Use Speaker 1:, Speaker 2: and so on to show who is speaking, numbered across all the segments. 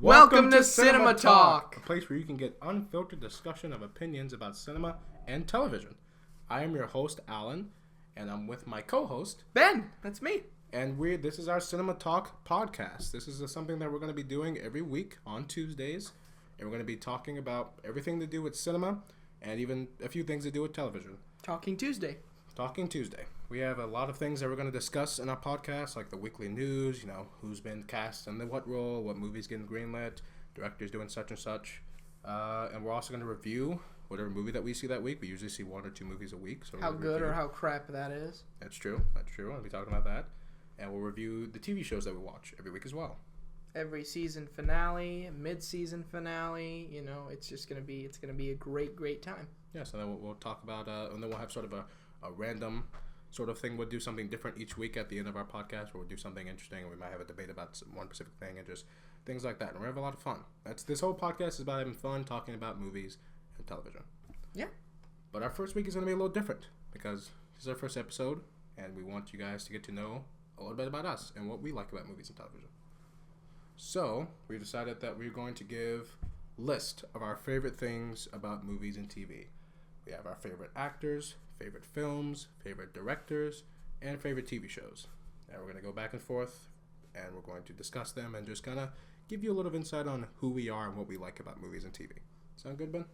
Speaker 1: Welcome to Cinema Talk,
Speaker 2: a place where you can get unfiltered discussion of opinions about cinema and television. I am your host, Alan, and I'm with my co-host,
Speaker 1: Ben. That's me.
Speaker 2: And this is our Cinema Talk podcast. This is something that we're going to be doing every week on Tuesdays, and we're going to be talking about everything to do with cinema and even a few things to do with television.
Speaker 1: Talking Tuesday.
Speaker 2: We have a lot of things that we're going to discuss in our podcast, like the weekly news, who's been cast in what role, what movies getting greenlit, directors doing such and such. And we're also going to review whatever movie that we see that week. We usually see 1 or 2 movies a week. So
Speaker 1: how good or how crap that is.
Speaker 2: That's true. We're going to be talking about that. And we'll review the TV shows that we watch every week as well.
Speaker 1: Every season finale, mid-season finale, it's just going to be a great time.
Speaker 2: Yeah, so then we'll talk about, and then we'll have sort of a random sort of thing. We'll do something different each week at the end of our podcast, where we'll do something interesting, and we might have a debate about one specific thing, and just things like that. And we're going to have a lot of fun. This whole podcast is about having fun, talking about movies and television.
Speaker 1: Yeah.
Speaker 2: But our first week is going to be a little different, because this is our first episode, and we want you guys to get to know a little bit about us and what we like about movies and television. So, we decided that we're going to give a list of our favorite things about movies and TV. We have our favorite actors, favorite films, favorite directors, and favorite TV shows. And we're going to go back and forth, and we're going to discuss them and just kind of give you a little insight on who we are and what we like about movies and TV. Sound good, Ben?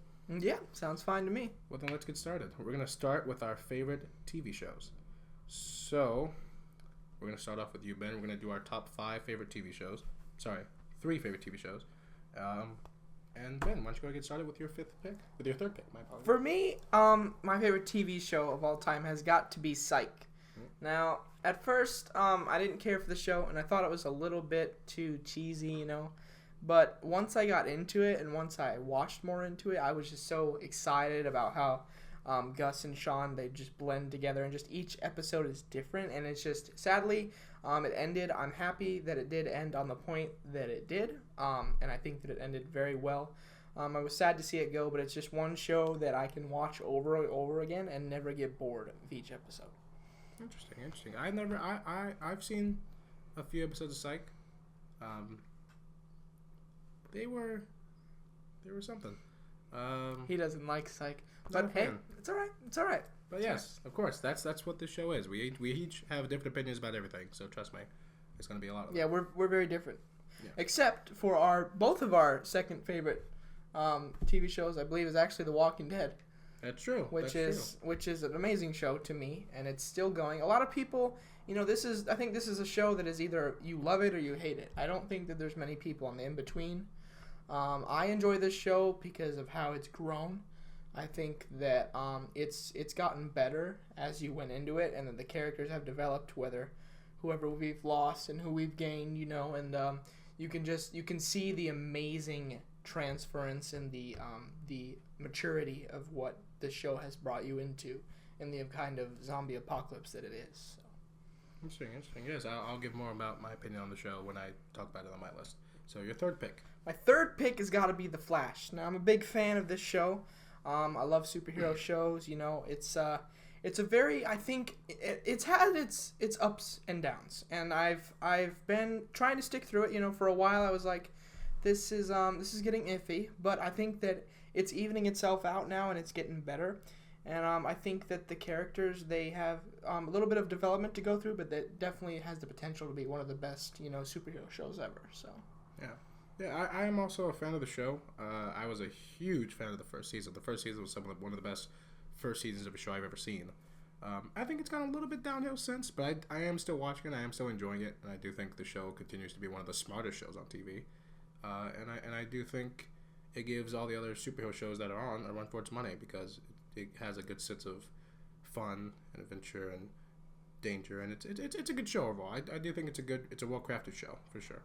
Speaker 1: Yeah, sounds fine to me.
Speaker 2: Well, then let's get started. We're going to start with our favorite TV shows. So, we're going to start off with you, Ben. We're going to do our top 5 favorite TV shows. 3 favorite TV shows. And Ben, why don't you go get started with your third pick? My apologies.
Speaker 1: For me, my favorite TV show of all time has got to be Psych. Mm-hmm. Now, at first, I didn't care for the show, and I thought it was a little bit too cheesy, But once I got into it, and once I watched more into it, I was just so excited about how Gus and Sean, they just blend together, and just each episode is different, and it's just, sadly, it ended. I'm happy that it did end on the point that it did, and I think that it ended very well. I was sad to see it go, but it's just one show that I can watch over and over again and never get bored of each episode.
Speaker 2: Interesting. I've seen a few episodes of Psych. They were something.
Speaker 1: He doesn't like Psych, but hey, it's all right.
Speaker 2: But yes, of course, that's what this show is. We each have different opinions about everything, so trust me, it's going to be a lot of that.
Speaker 1: Yeah, we're very different. Yeah. Except for both of our second favorite TV shows, I believe, is actually The Walking Dead.
Speaker 2: That's true.
Speaker 1: Which is an amazing show to me, and it's still going. A lot of people, I think this is a show that is either you love it or you hate it. I don't think that there's many people on the in-between. I enjoy this show because of how it's grown. I think that it's gotten better as you went into it, and that the characters have developed, whoever we've lost and who we've gained, and you can see the amazing transference and the maturity of what the show has brought you into, and the kind of zombie apocalypse that it is. So.
Speaker 2: Interesting. Yes, I'll give more about my opinion on the show when I talk about it on my list. So your third pick.
Speaker 1: My third pick has got to be The Flash. Now, I'm a big fan of this show. I love superhero shows. It's a very, I think it's had its ups and downs, and I've been trying to stick through it. For a while I was like, this is getting iffy, but I think that it's evening itself out now, and it's getting better. And I think that the characters, they have a little bit of development to go through, but that definitely has the potential to be one of the best superhero shows ever. So
Speaker 2: Yeah, I am also a fan of the show. I was a huge fan of the first season. The first season was one of the best first seasons of a show I've ever seen. I think it's gone a little bit downhill since, but I am still watching it. I am still enjoying it, and I do think the show continues to be one of the smartest shows on TV. And I do think it gives all the other superhero shows that are on a run for its money, because it has a good sense of fun and adventure and danger, and it's a good show overall. I do think it's a well-crafted show for sure.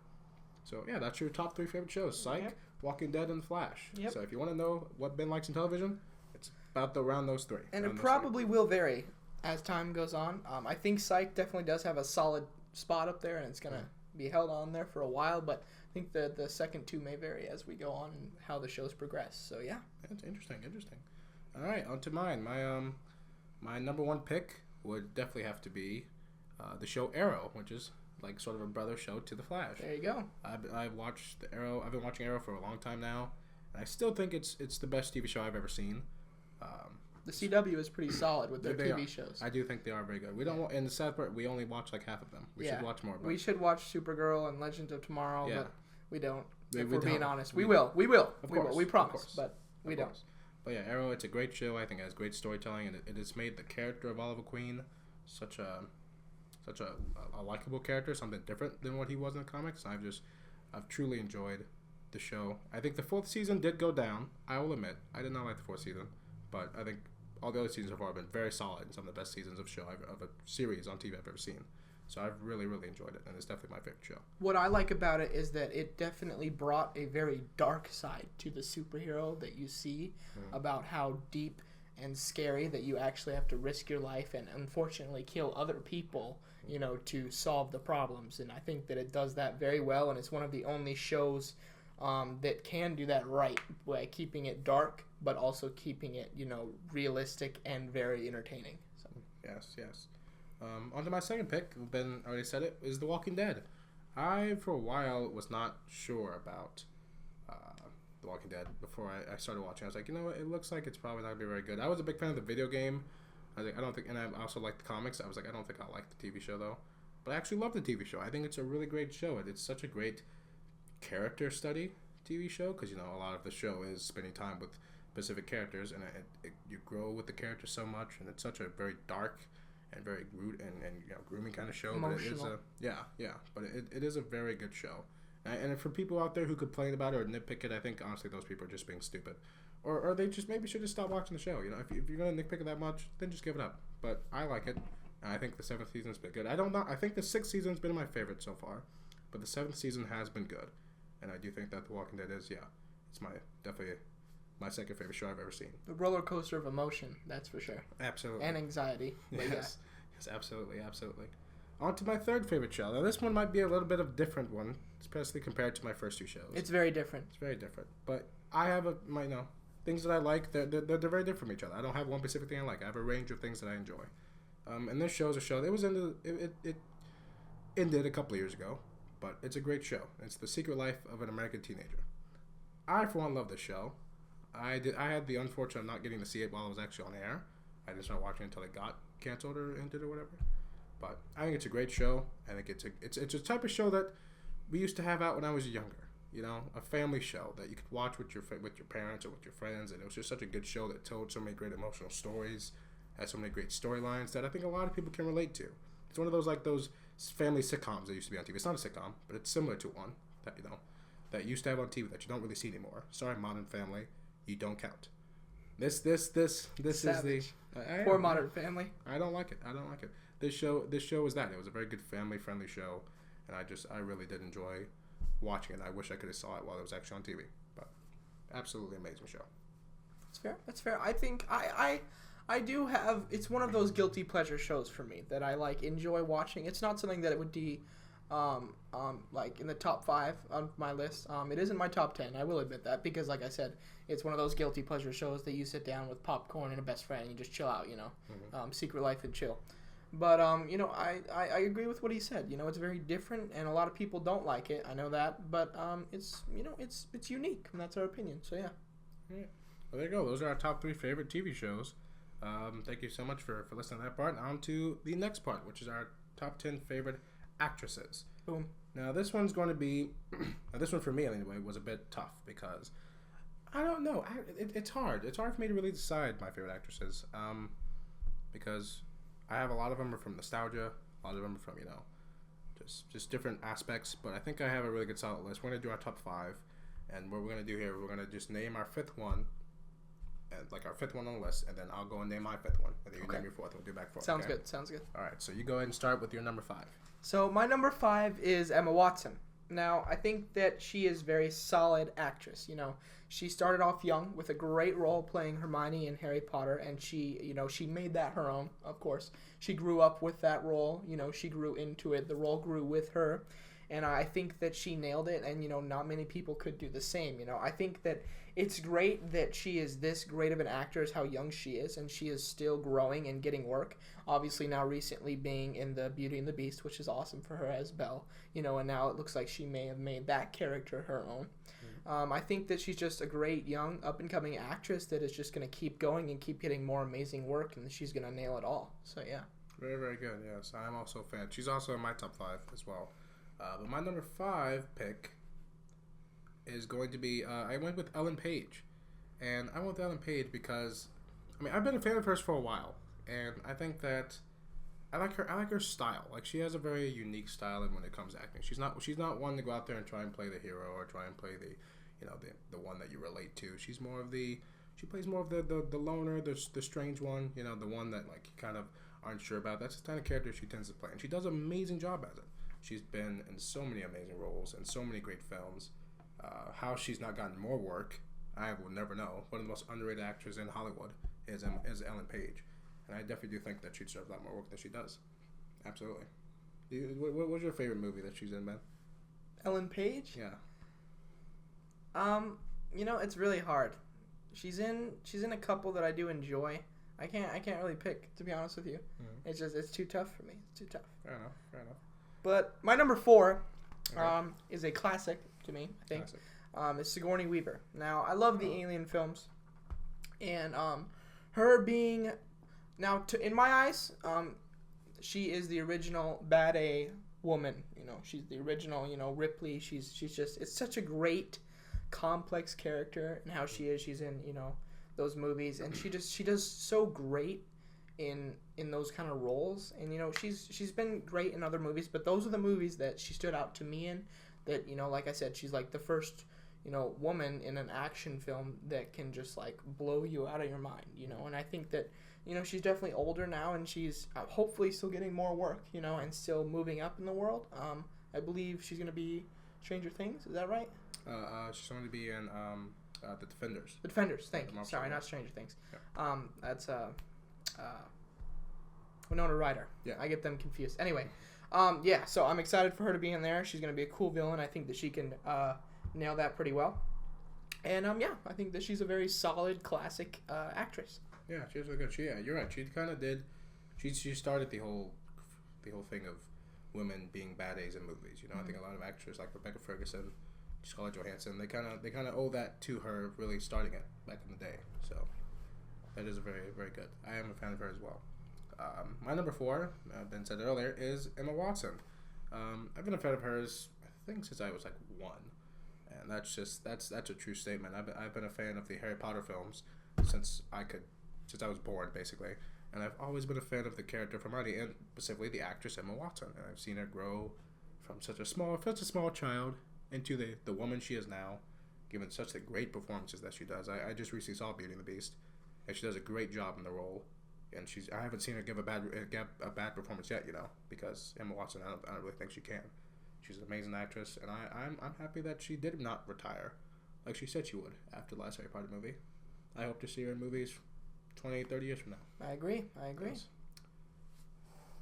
Speaker 2: So, yeah, that's your top 3 favorite shows. Psych, yep. Walking Dead, and Flash.
Speaker 1: Yep.
Speaker 2: So if you want to know what Ben likes in television, it's about around those 3.
Speaker 1: And it probably will vary as time goes on. I think Psych definitely does have a solid spot up there, and it's going to be held on there for a while. But I think the second 2 may vary as we go on and how the shows progress. So, yeah.
Speaker 2: That's interesting. All right, on to mine. My number 1 pick would definitely have to be the show Arrow, which is like sort of a brother show to the Flash.
Speaker 1: There you go.
Speaker 2: I've watched the Arrow. I've been watching Arrow for a long time now, and I still think it's the best TV show I've ever seen.
Speaker 1: The CW is pretty solid with their
Speaker 2: They
Speaker 1: TV
Speaker 2: are.
Speaker 1: shows.
Speaker 2: I do think they are very good. We don't. In the sad part, we only watch like half of them. We should watch more. But
Speaker 1: We should watch Supergirl and Legends of Tomorrow,
Speaker 2: Yeah.
Speaker 1: but we don't.
Speaker 2: We-
Speaker 1: If
Speaker 2: we
Speaker 1: we're being
Speaker 2: don't.
Speaker 1: honest,
Speaker 2: We-
Speaker 1: we will. We will.
Speaker 2: Of
Speaker 1: We will.
Speaker 2: course,
Speaker 1: We
Speaker 2: of
Speaker 1: promise,
Speaker 2: course.
Speaker 1: but we
Speaker 2: Of
Speaker 1: don't.
Speaker 2: course. But yeah, Arrow. It's a great show. I think it has great storytelling, and it has made the character of Oliver Queen such a likable character, something different than what he was in the comics. I've truly enjoyed the show. I think the fourth season did go down. I will admit, I did not like the fourth season, but I think all the other seasons so far have been very solid and some of the best seasons of a series on TV I've ever seen. So I've really, really enjoyed it, and it's definitely my favorite show.
Speaker 1: What I like about it is that it definitely brought a very dark side to the superhero that you see, about how deep and scary that you actually have to risk your life and unfortunately kill other people, to solve the problems. And I think that it does that very well, and it's one of the only shows that can do that right by keeping it dark, but also keeping it, realistic and very entertaining. So.
Speaker 2: Yes. On to my second pick, Ben already said it, is The Walking Dead. I, for a while, was not sure about The Walking Dead before I started watching. I was like, you know what, it looks like it's probably not going to be very good. I was a big fan of the video game. I was like, I don't think, and I also liked the comics. I was like, I don't think I'll like the TV show, though. But I actually love the TV show. I think it's a really great show. It's such a great character study TV show, because, a lot of the show is spending time with specific characters, and you grow with the characters so much, and it's such a very dark and very rude and grooming kind of show.
Speaker 1: Emotional.
Speaker 2: But it is a very good show. And for people out there who complain about it or nitpick it, I think honestly those people are just being stupid, or they just maybe should just stop watching the show. If you're gonna nitpick it that much, then just give it up. But I like it, and I think the seventh season's been good. I think the sixth season's been my favorite so far, but the seventh season has been good, and I do think that The Walking Dead is it's definitely my second favorite show I've ever seen.
Speaker 1: The roller coaster of emotion, that's for sure.
Speaker 2: Absolutely.
Speaker 1: And anxiety. But
Speaker 2: Yes, absolutely. On to my third favorite show. Now, this one might be a little bit of a different one, especially compared to my first two shows.
Speaker 1: It's very different.
Speaker 2: It's very different. But I have things that I like. They're very different from each other. I don't have one specific thing I like. I have a range of things that I enjoy. And this show is a show that it ended a couple of years ago, but it's a great show. It's The Secret Life of an American Teenager. I, for one, love this show. I had the unfortunate of not getting to see it while it was actually on air. I didn't start watching it until it got canceled or ended or whatever. But I think it's a great show. I think it's a type of show that we used to have out when I was younger. A family show that you could watch with your parents or with your friends, and it was just such a good show that told so many great emotional stories, had so many great storylines that I think a lot of people can relate to. It's one of those family sitcoms that used to be on TV. It's not a sitcom, but it's similar to one that used to have on TV that you don't really see anymore. Sorry, Modern Family, you don't count. This
Speaker 1: Savage.
Speaker 2: is the
Speaker 1: Poor Modern Family.
Speaker 2: I don't like it. This show was that. It was a very good family-friendly show, and I really did enjoy watching it. I wish I could have saw it while it was actually on TV. But absolutely amazing show.
Speaker 1: That's fair. I think I do have. It's one of those guilty pleasure shows for me that I enjoy watching. It's not something that it would be, like in the top 5 on my list. It isn't my top 10. I will admit that, because like I said, it's one of those guilty pleasure shows that you sit down with popcorn and a best friend and you just chill out. Secret Life and chill. But I agree with what he said. It's very different, and a lot of people don't like it. I know that, but it's unique, and that's our opinion. So yeah.
Speaker 2: Well, there you go. Those are our top 3 favorite TV shows. Thank you so much for listening to that part. On to the next part, which is our top 10 favorite actresses.
Speaker 1: Boom.
Speaker 2: Now, this one's going to be... this one, for me, anyway, was a bit tough, because... I don't know. It's hard. It's hard for me to really decide my favorite actresses. Because I have a lot of them are from nostalgia. A lot of them are from, just different aspects. But I think I have a really good solid list. We're going to do our top 5. And what we're going to do here, we're going to just name our 5th one. Like our 5th one on the list, and then I'll go and name my 5th one, and then you name your 4th. We'll do back 4.
Speaker 1: Sounds
Speaker 2: okay?
Speaker 1: good. Sounds good.
Speaker 2: All right, so you go ahead and start with your number 5.
Speaker 1: So my number 5 is Emma Watson. Now, I think that she is a very solid actress. She started off young with a great role playing Hermione in Harry Potter, and she made that her own, of course. She grew up with that role. She grew into it. The role grew with her. and I think that she nailed it, and not many people could do the same. I think that it's great that she is this great of an actor as how young she is, and she is still growing and getting work. Obviously now recently being in the Beauty and the Beast, which is awesome for her as Belle, and now it looks like she may have made that character her own. I think that she's just a great young up-and-coming actress that is just going to keep going and keep getting more amazing work, and she's going to nail it all. So, yeah.
Speaker 2: Very, very good, yes. I'm also a fan. She's also in my top 5 as well. But my number 5 pick is going to be, I went with Ellen Page. And I went with Ellen Page because, I've been a fan of hers for a while. And I think that I like her style. Like, she has a very unique style when it comes to acting. She's not one to go out there and try and play the hero or try and play the one that you relate to. She plays more of the loner, the strange one, the one that like you kind of aren't sure about. That's the kind of character she tends to play, and she does an amazing job at it. She's been in so many amazing roles and so many great films. How she's not gotten more work, I will never know. One of the most underrated actors in Hollywood is Ellen Page, and I definitely do think that she deserves a lot more work than she does. Absolutely. What's your favorite movie that she's in, Ben?
Speaker 1: Ellen Page?
Speaker 2: Yeah.
Speaker 1: It's really hard. She's in a couple that I do enjoy. I can't really pick, to be honest with you. Mm-hmm. It's too tough for me. It's too tough.
Speaker 2: Fair enough.
Speaker 1: But my number 4 is a classic to me, I think. It's Sigourney Weaver. Now, I love the Alien films. And her being... Now, in my eyes, she is the original Bad A woman. She's the original, Ripley. She's just... It's such a great, complex character and how she is. She's in, those movies. And she does so great in those kind of roles. And, she's been great in other movies. But those are the movies that she stood out to me in. That, like I said, she's like the first... woman in an action film that can just like blow you out of your mind, and I think that, she's definitely older now and she's hopefully still getting more work, and still moving up in the world. I believe she's going to be Stranger Things. Is that right?
Speaker 2: She's going to be in The Defenders.
Speaker 1: The Defenders, thank you. Sorry, not Stranger Things. Yeah. That's Winona Ryder. Yeah. I get them confused. Anyway, so I'm excited for her to be in there. She's going to be a cool villain. I think that she can... nail that pretty well, and I think that she's a very solid classic actress.
Speaker 2: Yeah, she's really good. You're right. She kind of did. She started the whole thing of women being bad A's in movies. Mm-hmm. I think a lot of actors like Rebecca Ferguson, Scarlett Johansson, they kind of owe that to her really starting it back in the day. So that is very, very good. I am a fan of her as well. My number 4, Ben said earlier, is Emma Watson. I've been a fan of hers, I think, since I was like 1. And that's a true statement. I've been a fan of the Harry Potter films since I was born, basically. And I've always been a fan of the character from Hermione, and specifically the actress Emma Watson. And I've seen her grow from such a small child into the woman she is now, given such the great performances that she does. I just recently saw Beauty and the Beast, and she does a great job in the role. And I haven't seen her give a bad performance yet, because Emma Watson, I don't really think she can. She's an amazing actress, and I'm happy that she did not retire, like she said she would after the last Harry Potter movie. I hope to see her in movies 20, 30 years from now.
Speaker 1: I agree.
Speaker 2: Yes.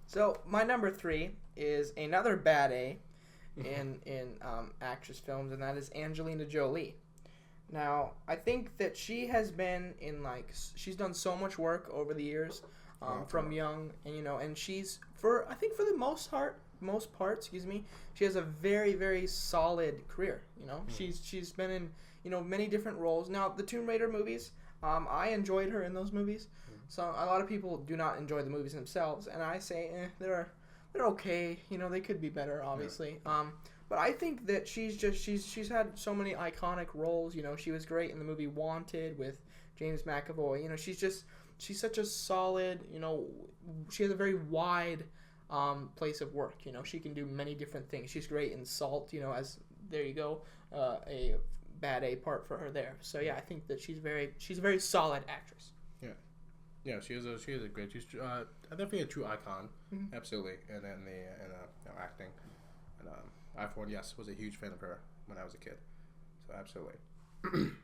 Speaker 1: So my number 3 is another bad A in actress films, and that is Angelina Jolie. Now, I think that she has been in she's done so much work over the years, from young, and and she's for the most part, she has a very, very solid career. She's been in in many different roles. Now, the Tomb Raider movies, I enjoyed her in those movies. So a lot of people do not enjoy the movies themselves, and I say they're okay. They could be better, obviously. Yeah. But I think that she's had so many iconic roles. She was great in the movie Wanted with James McAvoy. She's such a solid. She has a very wide place of work. She can do many different things. She's great in Salt. As there you go, a bad A part for her there. So yeah, I think that she's a very solid actress.
Speaker 2: Yeah, she is a great. She's definitely a true icon. Mm-hmm. Absolutely, and the acting. And I, for one, was a huge fan of her when I was a kid. So absolutely.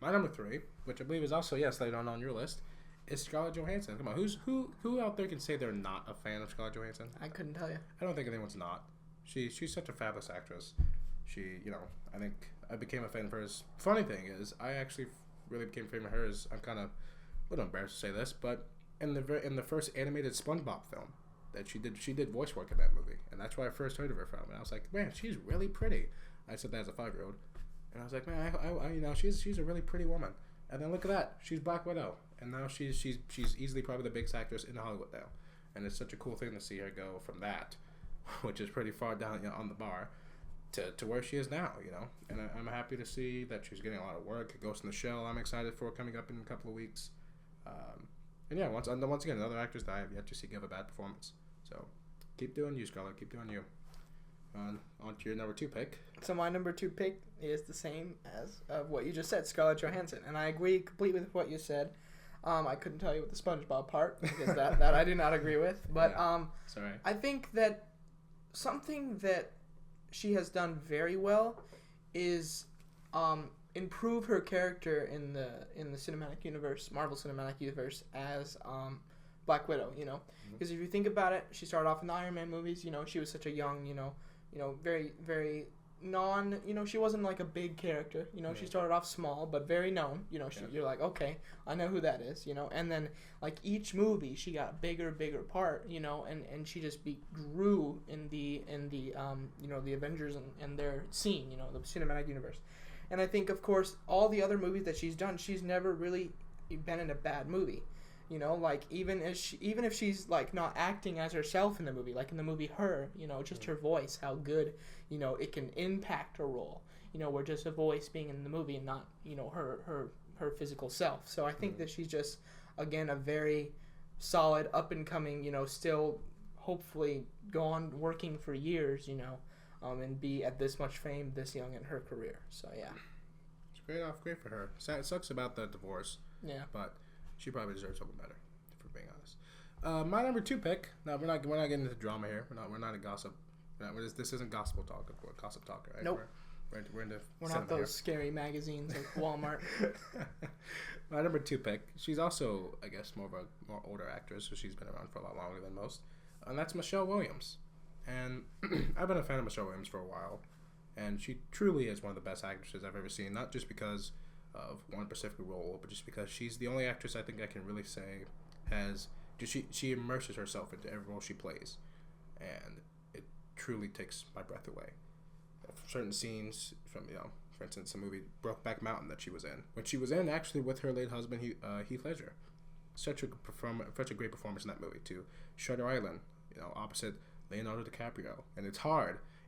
Speaker 2: My number 3, which I believe is also later on your list, is Scarlett Johansson. Come on, who out there can say they're not a fan of Scarlett Johansson?
Speaker 1: I couldn't tell you.
Speaker 2: I don't think anyone's not. she's such a fabulous actress. She, I think I became a fan of hers. Funny thing is, I actually really became a fan of hers. I'm kind of a little embarrassed to say this, but in the first animated SpongeBob film that she did voice work in that movie, and that's where I first heard of her from. And I was like, man, she's really pretty. I said that as a 5-year-old, and I was like, man, I she's a really pretty woman. And then look at that, she's Black Widow, and now she's easily probably the biggest actress in Hollywood now, and it's such a cool thing to see her go from that, which is pretty far down on the bar, to where she is now, And I'm happy to see that she's getting a lot of work. Ghost in the Shell, I'm excited for coming up in a couple of weeks. And yeah, once again, another actress that I have yet to see give a bad performance. So keep doing you, Scarlett. Keep doing you. On to your number 2 pick.
Speaker 1: So my number 2 pick is the same as what you just said, Scarlett Johansson, and I agree completely with what you said. I couldn't tell you with the SpongeBob part because that I do not agree with. But
Speaker 2: sorry.
Speaker 1: I think that something that she has done very well is improve her character in the cinematic universe, Marvel Cinematic Universe, as Black Widow. Because if you think about it, she started off in the Iron Man movies. She was such a young, very very she wasn't like a big character. She started off small but very known. You're like, okay, I know who that is. And then like each movie she got bigger part. And she just grew in the the Avengers and their scene. The cinematic universe. And I think, of course, all the other movies that she's done, she's never really been in a bad movie. Like even if she's like not acting as herself in the movie, like in the movie Her, just her voice, how good, it can impact a role. Where just a voice being in the movie and not, her physical self. So I think that she's just, again, a very solid, up and coming, still hopefully go on working for years, and be at this much fame this young in her career. So yeah,
Speaker 2: it's great for her. It sucks about the divorce.
Speaker 1: Yeah,
Speaker 2: but she probably deserves something better, if we're being honest. My number 2 pick. Now we're not getting into drama here. We're not in gossip. This isn't gospel talk. We're gossip talk, right?
Speaker 1: Nope.
Speaker 2: We're
Speaker 1: not those scary magazines like Walmart.
Speaker 2: My number 2 pick. She's also, I guess, more older actress, so she's been around for a lot longer than most, and that's Michelle Williams. And I've been a fan of Michelle Williams for a while, and she truly is one of the best actresses I've ever seen. Not just because of one specific role, but just because she's the only actress I think I can really say she immerses herself into every role she plays, and it truly takes my breath away. Certain scenes from for instance, the movie Brokeback Mountain that she was in, when she was in actually with her late husband Heath Ledger, such a great performance in that movie too. Shutter Island, opposite Leonardo DiCaprio, and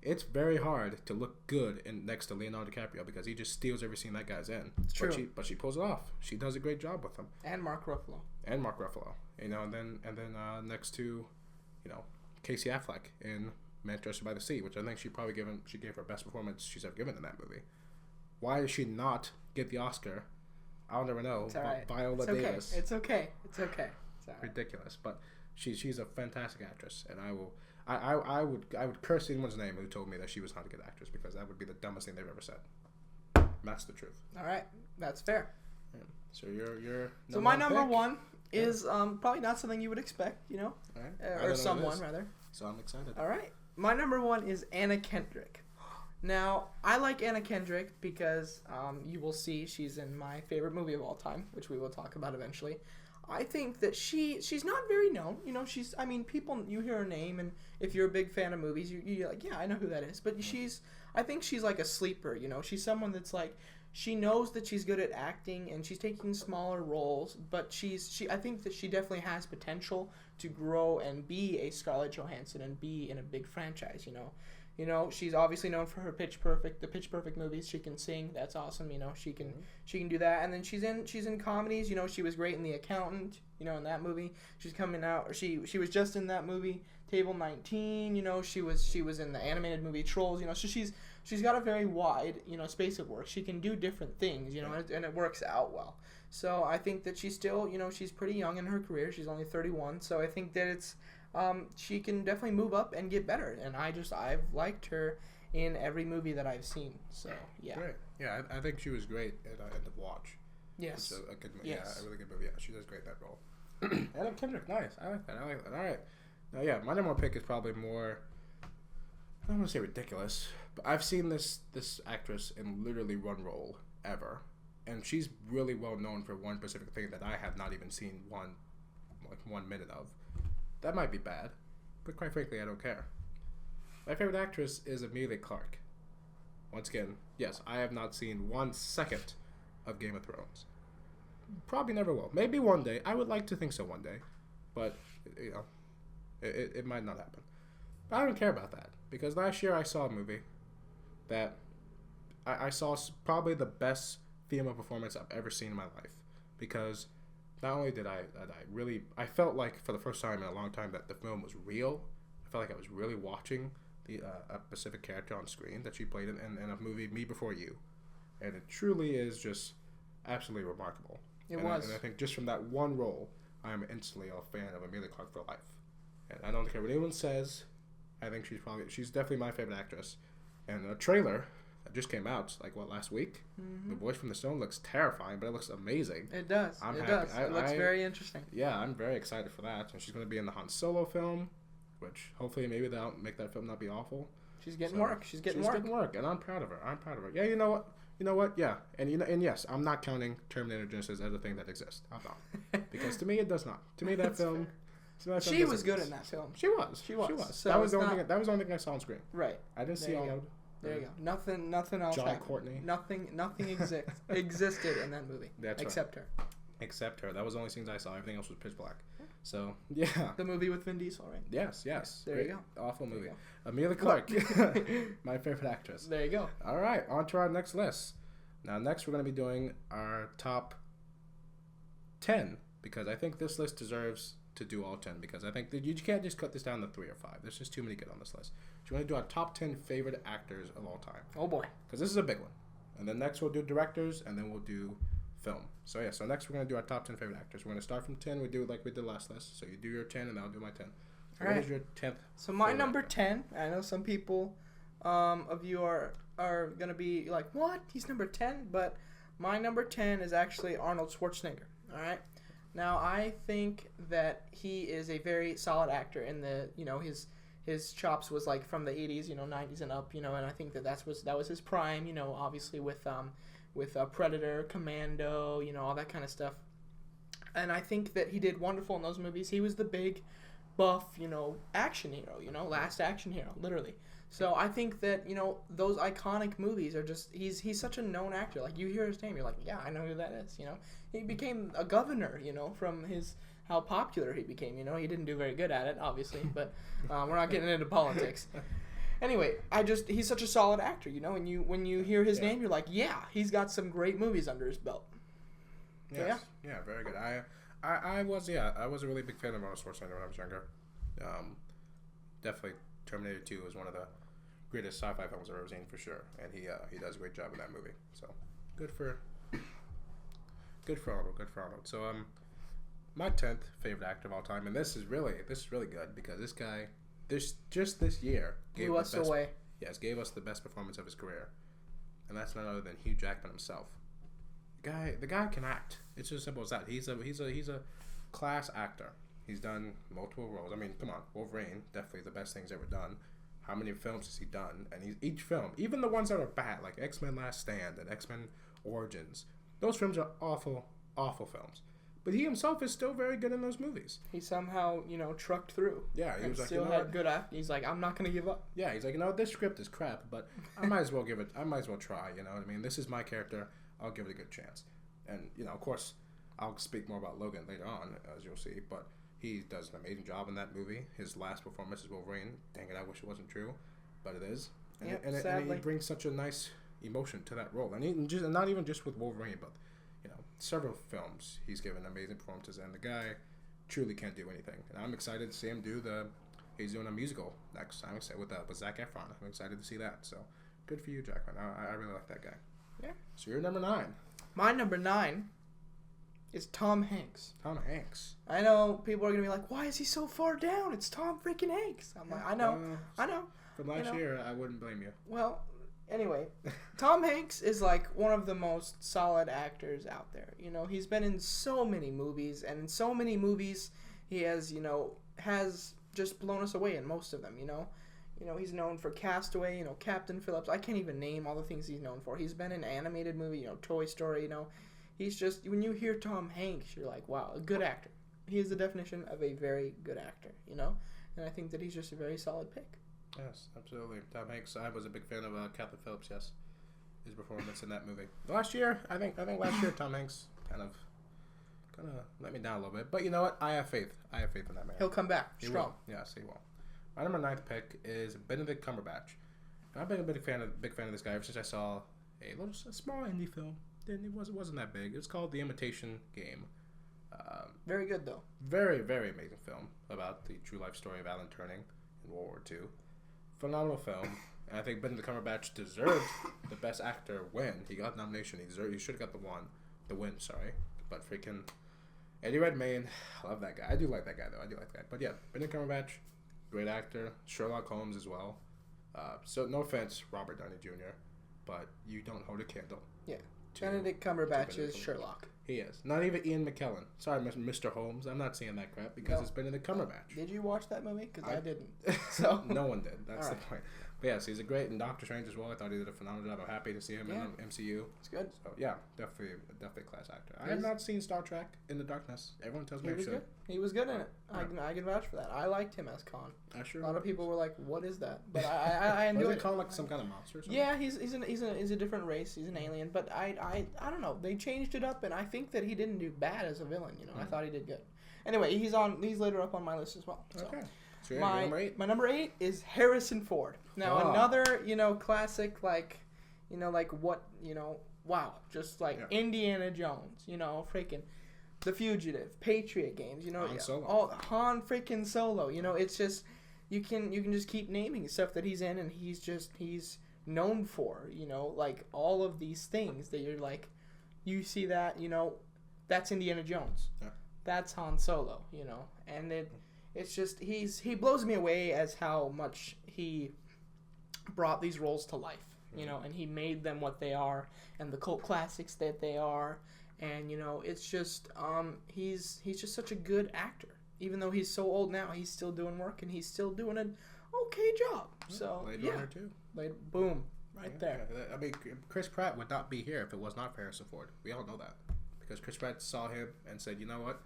Speaker 2: it's very hard to look good next to Leonardo DiCaprio because he just steals every scene that guy's in.
Speaker 1: It's true.
Speaker 2: But she pulls it off. She does a great job with him.
Speaker 1: And Mark Ruffalo.
Speaker 2: And then next to, Casey Affleck in Manchester by the Sea, which I think she gave her best performance she's ever given in that movie. Why did she not get the Oscar? I'll never know.
Speaker 1: It's all right.
Speaker 2: Viola Davis.
Speaker 1: It's okay. It's all right.
Speaker 2: Ridiculous, but she's a fantastic actress, and I would curse anyone's name who told me that she was not a good actress, because that would be the dumbest thing they've ever said. That's the truth.
Speaker 1: All right, that's fair.
Speaker 2: Yeah. So your
Speaker 1: so my number 1 is probably not something you would expect,
Speaker 2: All right.
Speaker 1: or someone rather.
Speaker 2: So I'm excited.
Speaker 1: All right, my number 1 is Anna Kendrick. Now I like Anna Kendrick because you will see she's in my favorite movie of all time, which we will talk about eventually. I think that she's not very known. People, you hear her name, and if you're a big fan of movies, you're like, yeah, I know who that is. But I think she's like a sleeper. She's someone that's like, she knows that she's good at acting, and she's taking smaller roles. But I think that she definitely has potential to grow and be a Scarlett Johansson and be in a big franchise. She's obviously known for her the Pitch Perfect movies. She can sing. That's awesome. She can do that. And then she's in comedies. She was great in The Accountant. In that movie. She's coming out. Or she was just in that movie Table 19. She was in the animated movie Trolls. So she's got a very wide space of work. She can do different things. And it works out well. So I think that she's still she's pretty young in her career. She's only 31. So I think that it's. She can definitely move up and get better, and I've liked her in every movie that I've seen. So yeah,
Speaker 2: great. Yeah, I think she was great at The Watch.
Speaker 1: Yes,
Speaker 2: it's a good movie.
Speaker 1: Yes.
Speaker 2: Yeah, a really good movie. Yeah, she does great in that role. Anna Kendrick, nice. I like that. All right. Now, yeah, my number 1 pick is probably more. don't want to say ridiculous, but I've seen this actress in literally one role ever, and she's really well known for one specific thing that I have not even seen 1 minute of. That might be bad, but quite frankly, I don't care. My favorite actress is Emilia Clarke. Once again, yes, I have not seen 1 second of Game of Thrones. Probably never will. Maybe one day. I would like to think so one day, but you know, it might not happen. But I don't care about that, because last year I saw a movie that I saw probably the best female performance I've ever seen in my life, because not only did I felt like for the first time in a long time that the film was real. I felt like I was really watching a specific character on screen that she played in a movie, Me Before You, and it truly is just absolutely remarkable. And I think just from that one role, I'm instantly a fan of Emilia Clarke for life. And I don't care what anyone says. I think she's definitely my favorite actress. And a trailer that just came out last week. The Voice from the Stone looks terrifying, but it looks amazing.
Speaker 1: It does. It looks very interesting.
Speaker 2: Yeah, I'm very excited for that. And she's going to be in the Han Solo film, which hopefully maybe they'll make that film not be awful.
Speaker 1: She's getting work. She's getting work,
Speaker 2: and I'm proud of her. Yeah, you know what? Yeah, and yes, I'm not counting Terminator Genesis as a thing that exists. I'm not, because to me it does not. To me that film.
Speaker 1: She was good in that film.
Speaker 2: She was.
Speaker 1: So
Speaker 2: that was the only thing I saw on screen.
Speaker 1: Right.
Speaker 2: I didn't see all.
Speaker 1: There you go. Nothing else.
Speaker 2: John
Speaker 1: happened.
Speaker 2: Courtney.
Speaker 1: Nothing existed in that movie.
Speaker 2: That's
Speaker 1: except
Speaker 2: right.
Speaker 1: her.
Speaker 2: Except her. That was the only scenes I saw. Everything else was pitch black. So yeah.
Speaker 1: The movie with Vin Diesel, right?
Speaker 2: Yes.
Speaker 1: There
Speaker 2: Great.
Speaker 1: you go.
Speaker 2: Awful movie. Emilia Clarke, my favorite actress.
Speaker 1: There you go.
Speaker 2: All right, on to our next list. Now, next we're going to be doing our top 10, because I think this list deserves to do all 10, because I think that you can't just cut this down to 3 or 5. There's just too many good on this list. So we're going to do our top 10 favorite actors of all time.
Speaker 1: Oh boy.
Speaker 2: Because this is a big one. And then next we'll do directors, and then we'll do film. So yeah, so next we're going to do our top 10 favorite actors. We're going to start from 10. We do it like we did last list. So you do your 10, and I'll do my 10. So what is your 10th?
Speaker 1: So my number 10, I know some people of you are going to be like, what? He's number 10? But my number 10 is actually Arnold Schwarzenegger. All right? Now, I think that he is a very solid actor in the, his chops was like from the 80s, 90s and up, and I think that was his prime, obviously with Predator, Commando, all that kind of stuff. And I think that he did wonderful in those movies. He was the big buff, action hero, last action hero, literally. So I think that, those iconic movies are just, he's such a known actor. Like, you hear his name, you're like, yeah, I know who that is, He became a governor, from how popular he became, He didn't do very good at it, obviously, but we're not getting into politics. Anyway, he's such a solid actor, and when you hear his name, you're like, yeah, he's got some great movies under his belt.
Speaker 2: Yes. So, yeah, very good. I was a really big fan of Arnold Schwarzenegger when I was younger. Definitely Terminator 2 is one of the greatest sci-fi films I've ever seen, for sure, and he does a great job in that movie. So good for Arnold. So my 10th favorite actor of all time, and this is really good, because this guy this year
Speaker 1: blew us away.
Speaker 2: Yes, gave us the best performance of his career, and that's none other than Hugh Jackman himself. The guy can act. It's as simple as that. He's a class actor. He's done multiple roles. I mean, come on, Wolverine, definitely the best thing he's ever done. How many films has he done? And each film, even the ones that are bad, like X-Men Last Stand and X-Men Origins, those films are awful, awful films. But he himself is still very good in those movies.
Speaker 1: He somehow, trucked through.
Speaker 2: Yeah, he was like,
Speaker 1: still had good act. He's like, I'm not gonna give up.
Speaker 2: Yeah, he's like, this script is crap, but I might as well try. You know what I mean? This is my character. I'll give it a good chance. And of course, I'll speak more about Logan later on, as you'll see. But he does an amazing job in that movie. His last performance is Wolverine. Dang it, I wish it wasn't true, but it is. And he brings such a nice emotion to that role. And not even just with Wolverine, but several films he's given amazing performances. And the guy truly can't do anything. And I'm excited to see him he's doing a musical next. I'm excited with Zac Efron. I'm excited to see that. So good for you, Jackman. I really like that guy.
Speaker 1: Yeah.
Speaker 2: So you're number 9.
Speaker 1: My number 9 is Tom Hanks.
Speaker 2: Tom Hanks.
Speaker 1: I know people are going to be like, why is he so far down? It's Tom freaking Hanks. I'm like, I know.
Speaker 2: From last year, I wouldn't blame you.
Speaker 1: Well, anyway, Tom Hanks is like one of the most solid actors out there. He's been in so many movies, and in so many movies he has, has just blown us away in most of them, You know, he's known for Castaway, you know, Captain Phillips. I can't even name all the things he's known for. He's been in animated movie, you know, Toy Story, you know. He's just, when you hear Tom Hanks, you're like, wow, a good actor. He is the definition of a very good actor, you know. And I think that he's just a very solid pick.
Speaker 2: Yes, absolutely. Tom Hanks. I was a big fan of Captain Phillips. Yes, his performance in that movie last year. I think last year Tom Hanks kind of let me down a little bit. But you know what? I have faith. I have faith in that man.
Speaker 1: He'll come back strong.
Speaker 2: Will. Yes, he will. My number 9th pick is Benedict Cumberbatch. I've been a big fan of this guy ever since I saw a small indie film. Then it wasn't that big. It's called The Imitation Game.
Speaker 1: Very good though.
Speaker 2: Very, very amazing film about the true life story of Alan Turing in World War II. Phenomenal film, and I think Benedict Cumberbatch deserved the Best Actor win. He got nomination. He should have got the win. Sorry, but freaking Eddie Redmayne, I love that guy. I do like that guy though. I do like that guy. But yeah, Benedict Cumberbatch, great actor. Sherlock Holmes as well. So no offense, Robert Downey Jr., but you don't hold a candle.
Speaker 1: Yeah, Benedict Cumberbatch is Sherlock.
Speaker 2: He is. Not even Ian McKellen. Sorry, Mr. Holmes. I'm not seeing that crap because it's Benedict Cumberbatch.
Speaker 1: Did you watch that movie? Because I didn't. So
Speaker 2: no one did. That's the point. But yes, he's a great in Doctor Strange as well. I thought he did a phenomenal job. I'm happy to see him in the MCU.
Speaker 1: It's good.
Speaker 2: So yeah, definitely a class actor. I have not seen Star Trek Into Darkness. Everyone tells me I should.
Speaker 1: He was good in it. I can vouch for that. I liked him as Khan. A lot of people were like, "What is that?" But I enjoyed it.
Speaker 2: Khan like some kind of monster or something?
Speaker 1: Yeah, he's a different race. He's an alien. But I don't know. They changed it up, and I think that he didn't do bad as a villain. You know, I thought he did good. Anyway, he's later up on my list as well. So. Okay.
Speaker 2: So my
Speaker 1: number 8 is Harrison Ford. Now another, you know, classic, like, you know, like what, you know, wow, just like Indiana Jones, you know, freaking The Fugitive, Patriot Games, you know, Han freaking Solo, you know, it's just you can just keep naming stuff that he's in, and he's known for, you know, like all of these things that you're like, you see that, you know, that's Indiana Jones, that's Han Solo, you know, and it's just he blows me away as how much he brought these roles to life, you know, and he made them what they are and the cult classics that they are, and you know, it's just he's just such a good actor. Even though he's so old now, he's still doing work and he's still doing an okay job. So
Speaker 2: Blade Runner too.
Speaker 1: Boom, there.
Speaker 2: I mean, Chris Pratt would not be here if it was not for Harrison Ford. We all know that because Chris Pratt saw him and said, "You know what?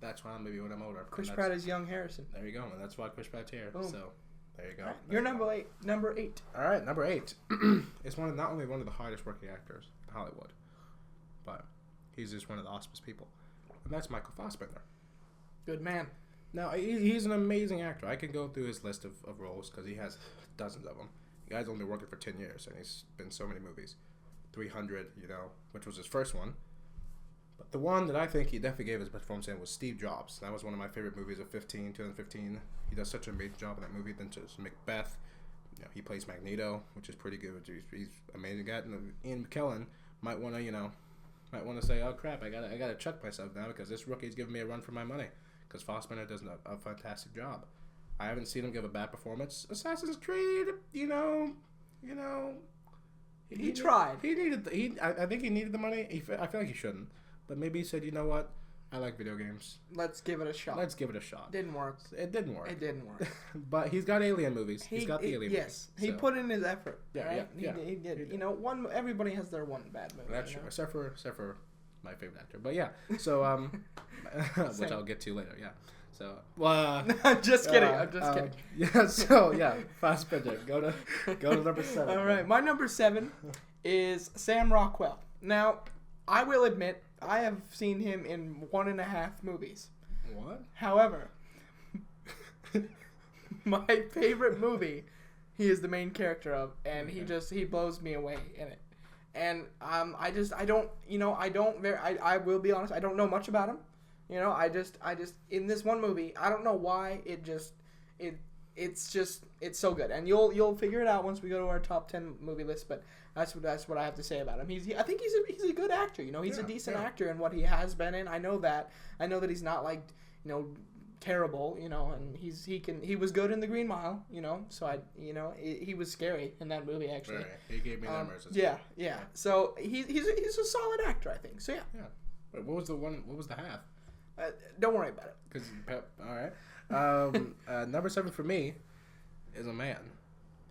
Speaker 2: That's why I'm maybe when I'm older."
Speaker 1: Chris Pratt is young Harrison.
Speaker 2: There you go, and that's why Chris Pratt's here. Boom. So there you go.
Speaker 1: Right. You're number 8. Number 8.
Speaker 2: All right, number 8 is not only one of the hardest working actors in Hollywood, but he's just one of the awesomest people, and that's Michael Fassbender.
Speaker 1: Good man.
Speaker 2: Now he's an amazing actor. I can go through his list of roles because he has dozens of them. The guy's only working for 10 years, and he's been in so many movies. 300, you know, which was his first one. But the one that I think he definitely gave his best performance in was Steve Jobs. That was one of my favorite movies of 2015. He does such an amazing job in that movie. Then just Macbeth, you know, he plays Magneto, which is pretty good. He's amazing guy. And Ian McKellen might want to say, "Oh crap, I gotta check myself now because this rookie's giving me a run for my money." Because Fassbender does a fantastic job. I haven't seen him give a bad performance. Assassin's Creed, you know.
Speaker 1: He tried.
Speaker 2: I think he needed the money. I feel like he shouldn't. But maybe he said, "You know what? I like video games.
Speaker 1: Let's give it a shot."
Speaker 2: Didn't work. It didn't work. But he's got Alien movies. He's got the Alien movies.
Speaker 1: Yes, he put in his effort.
Speaker 2: Yeah,
Speaker 1: right?
Speaker 2: yeah.
Speaker 1: He did. You know, everybody has their one bad movie.
Speaker 2: That's true. Except for my favorite actor. But yeah, so which I'll get to later. Yeah. So
Speaker 1: I'm just kidding. I'm just kidding.
Speaker 2: Yeah. So yeah, Fassbender. Go to number 7.
Speaker 1: All right, my number 7 is Sam Rockwell. Now, I will admit I have seen him in 1.5 movies.
Speaker 2: What?
Speaker 1: However, my favorite movie, he is the main character of, and he blows me away in it. And I will be honest, I don't know much about him. You know, I just in this one movie, I don't know why it's so good. And you'll figure it out once we go to our top 10 movie list, but that's what I have to say about him. I think he's a good actor, you know. He's a decent actor in what he has been in. I know that he's not like, you know, terrible, you know, and he was good in The Green Mile, you know. So he was scary in that movie actually.
Speaker 2: Right. He gave me memories.
Speaker 1: Yeah. So he's a solid actor, I think. So yeah.
Speaker 2: Yeah. Wait, what was the half?
Speaker 1: Don't worry about it.
Speaker 2: All right. Number 7 for me is a man.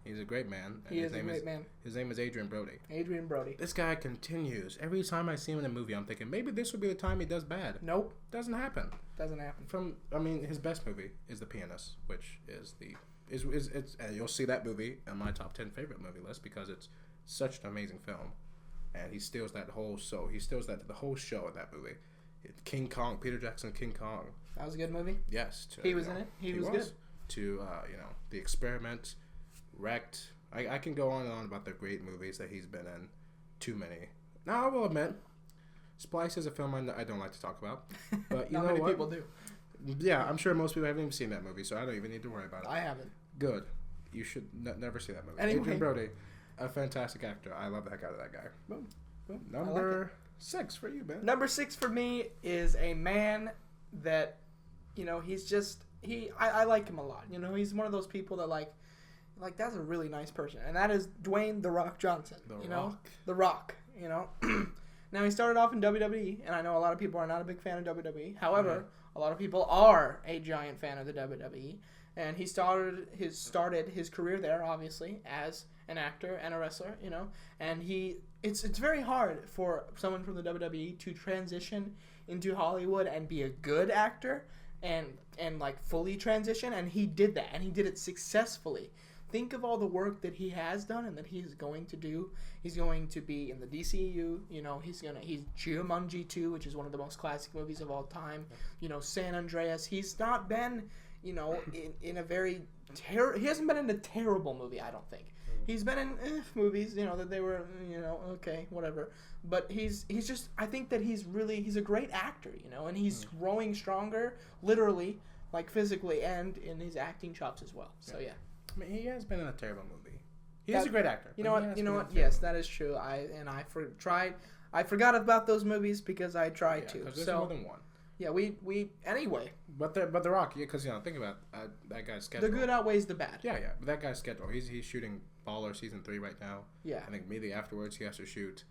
Speaker 2: He's a great man.
Speaker 1: He is a great man.
Speaker 2: His name is Adrian Brody.
Speaker 1: Adrian Brody.
Speaker 2: This guy continues. Every time I see him in a movie, I'm thinking maybe this will be the time he does bad.
Speaker 1: Nope.
Speaker 2: Doesn't happen.
Speaker 1: Doesn't happen.
Speaker 2: His best movie is The Pianist, which is and you'll see that movie on my top 10 favorite movie list because it's such an amazing film, and he steals that whole show. The whole show in that movie. King Kong, Peter Jackson, King Kong.
Speaker 1: That was a good movie.
Speaker 2: Yes,
Speaker 1: he was in it. He was good.
Speaker 2: To The Experiment, Wrecked. I can go on and on about the great movies that he's been in. Too many. Now I will admit, Splice is a film I don't like to talk about, but
Speaker 1: Not many people do.
Speaker 2: Yeah, I'm sure most people haven't even seen that movie, so I don't even need to worry about it.
Speaker 1: I haven't.
Speaker 2: Good. You should never see that movie.
Speaker 1: Anyway.
Speaker 2: Adrian Brody, a fantastic actor. I love the heck out of that guy.
Speaker 1: Boom.
Speaker 2: Number 6 for you, man.
Speaker 1: Number 6 for me is a man that, he's just I like him a lot. He's one of those people that like that's a really nice person, and that is Dwayne "The Rock" Johnson. The Rock. Now he started off in WWE, and I know a lot of people are not a big fan of WWE. However, a lot of people are a giant fan of the WWE, and he started his career there, obviously, as an actor and a wrestler. And it's very hard for someone from the WWE to transition into Hollywood and be a good actor and like fully transition, and he did that, and he did it successfully. Think of all the work that he has done and that he's going to do. He's going to be in the DCU. He's Jumanji 2, which is one of the most classic movies of all time. San Andreas. He's not been, in a very he hasn't been in a terrible movie, I don't think. He's been in movies, that they were, okay, whatever. But he's just, I think that he's a great actor, and he's growing stronger, literally, like physically, and in his acting chops as well. So yeah.
Speaker 2: I mean, he has been in a terrible movie. He's a great actor.
Speaker 1: You know what? Yes, that is true. I forgot about those movies because I tried to.
Speaker 2: There's more than one.
Speaker 1: Yeah, we anyway.
Speaker 2: But the Rock, because think about that guy's schedule.
Speaker 1: The good outweighs the bad.
Speaker 2: Yeah. But that guy's schedule. He's shooting Baller season 3 right now.
Speaker 1: Yeah.
Speaker 2: I think immediately afterwards he has to shoot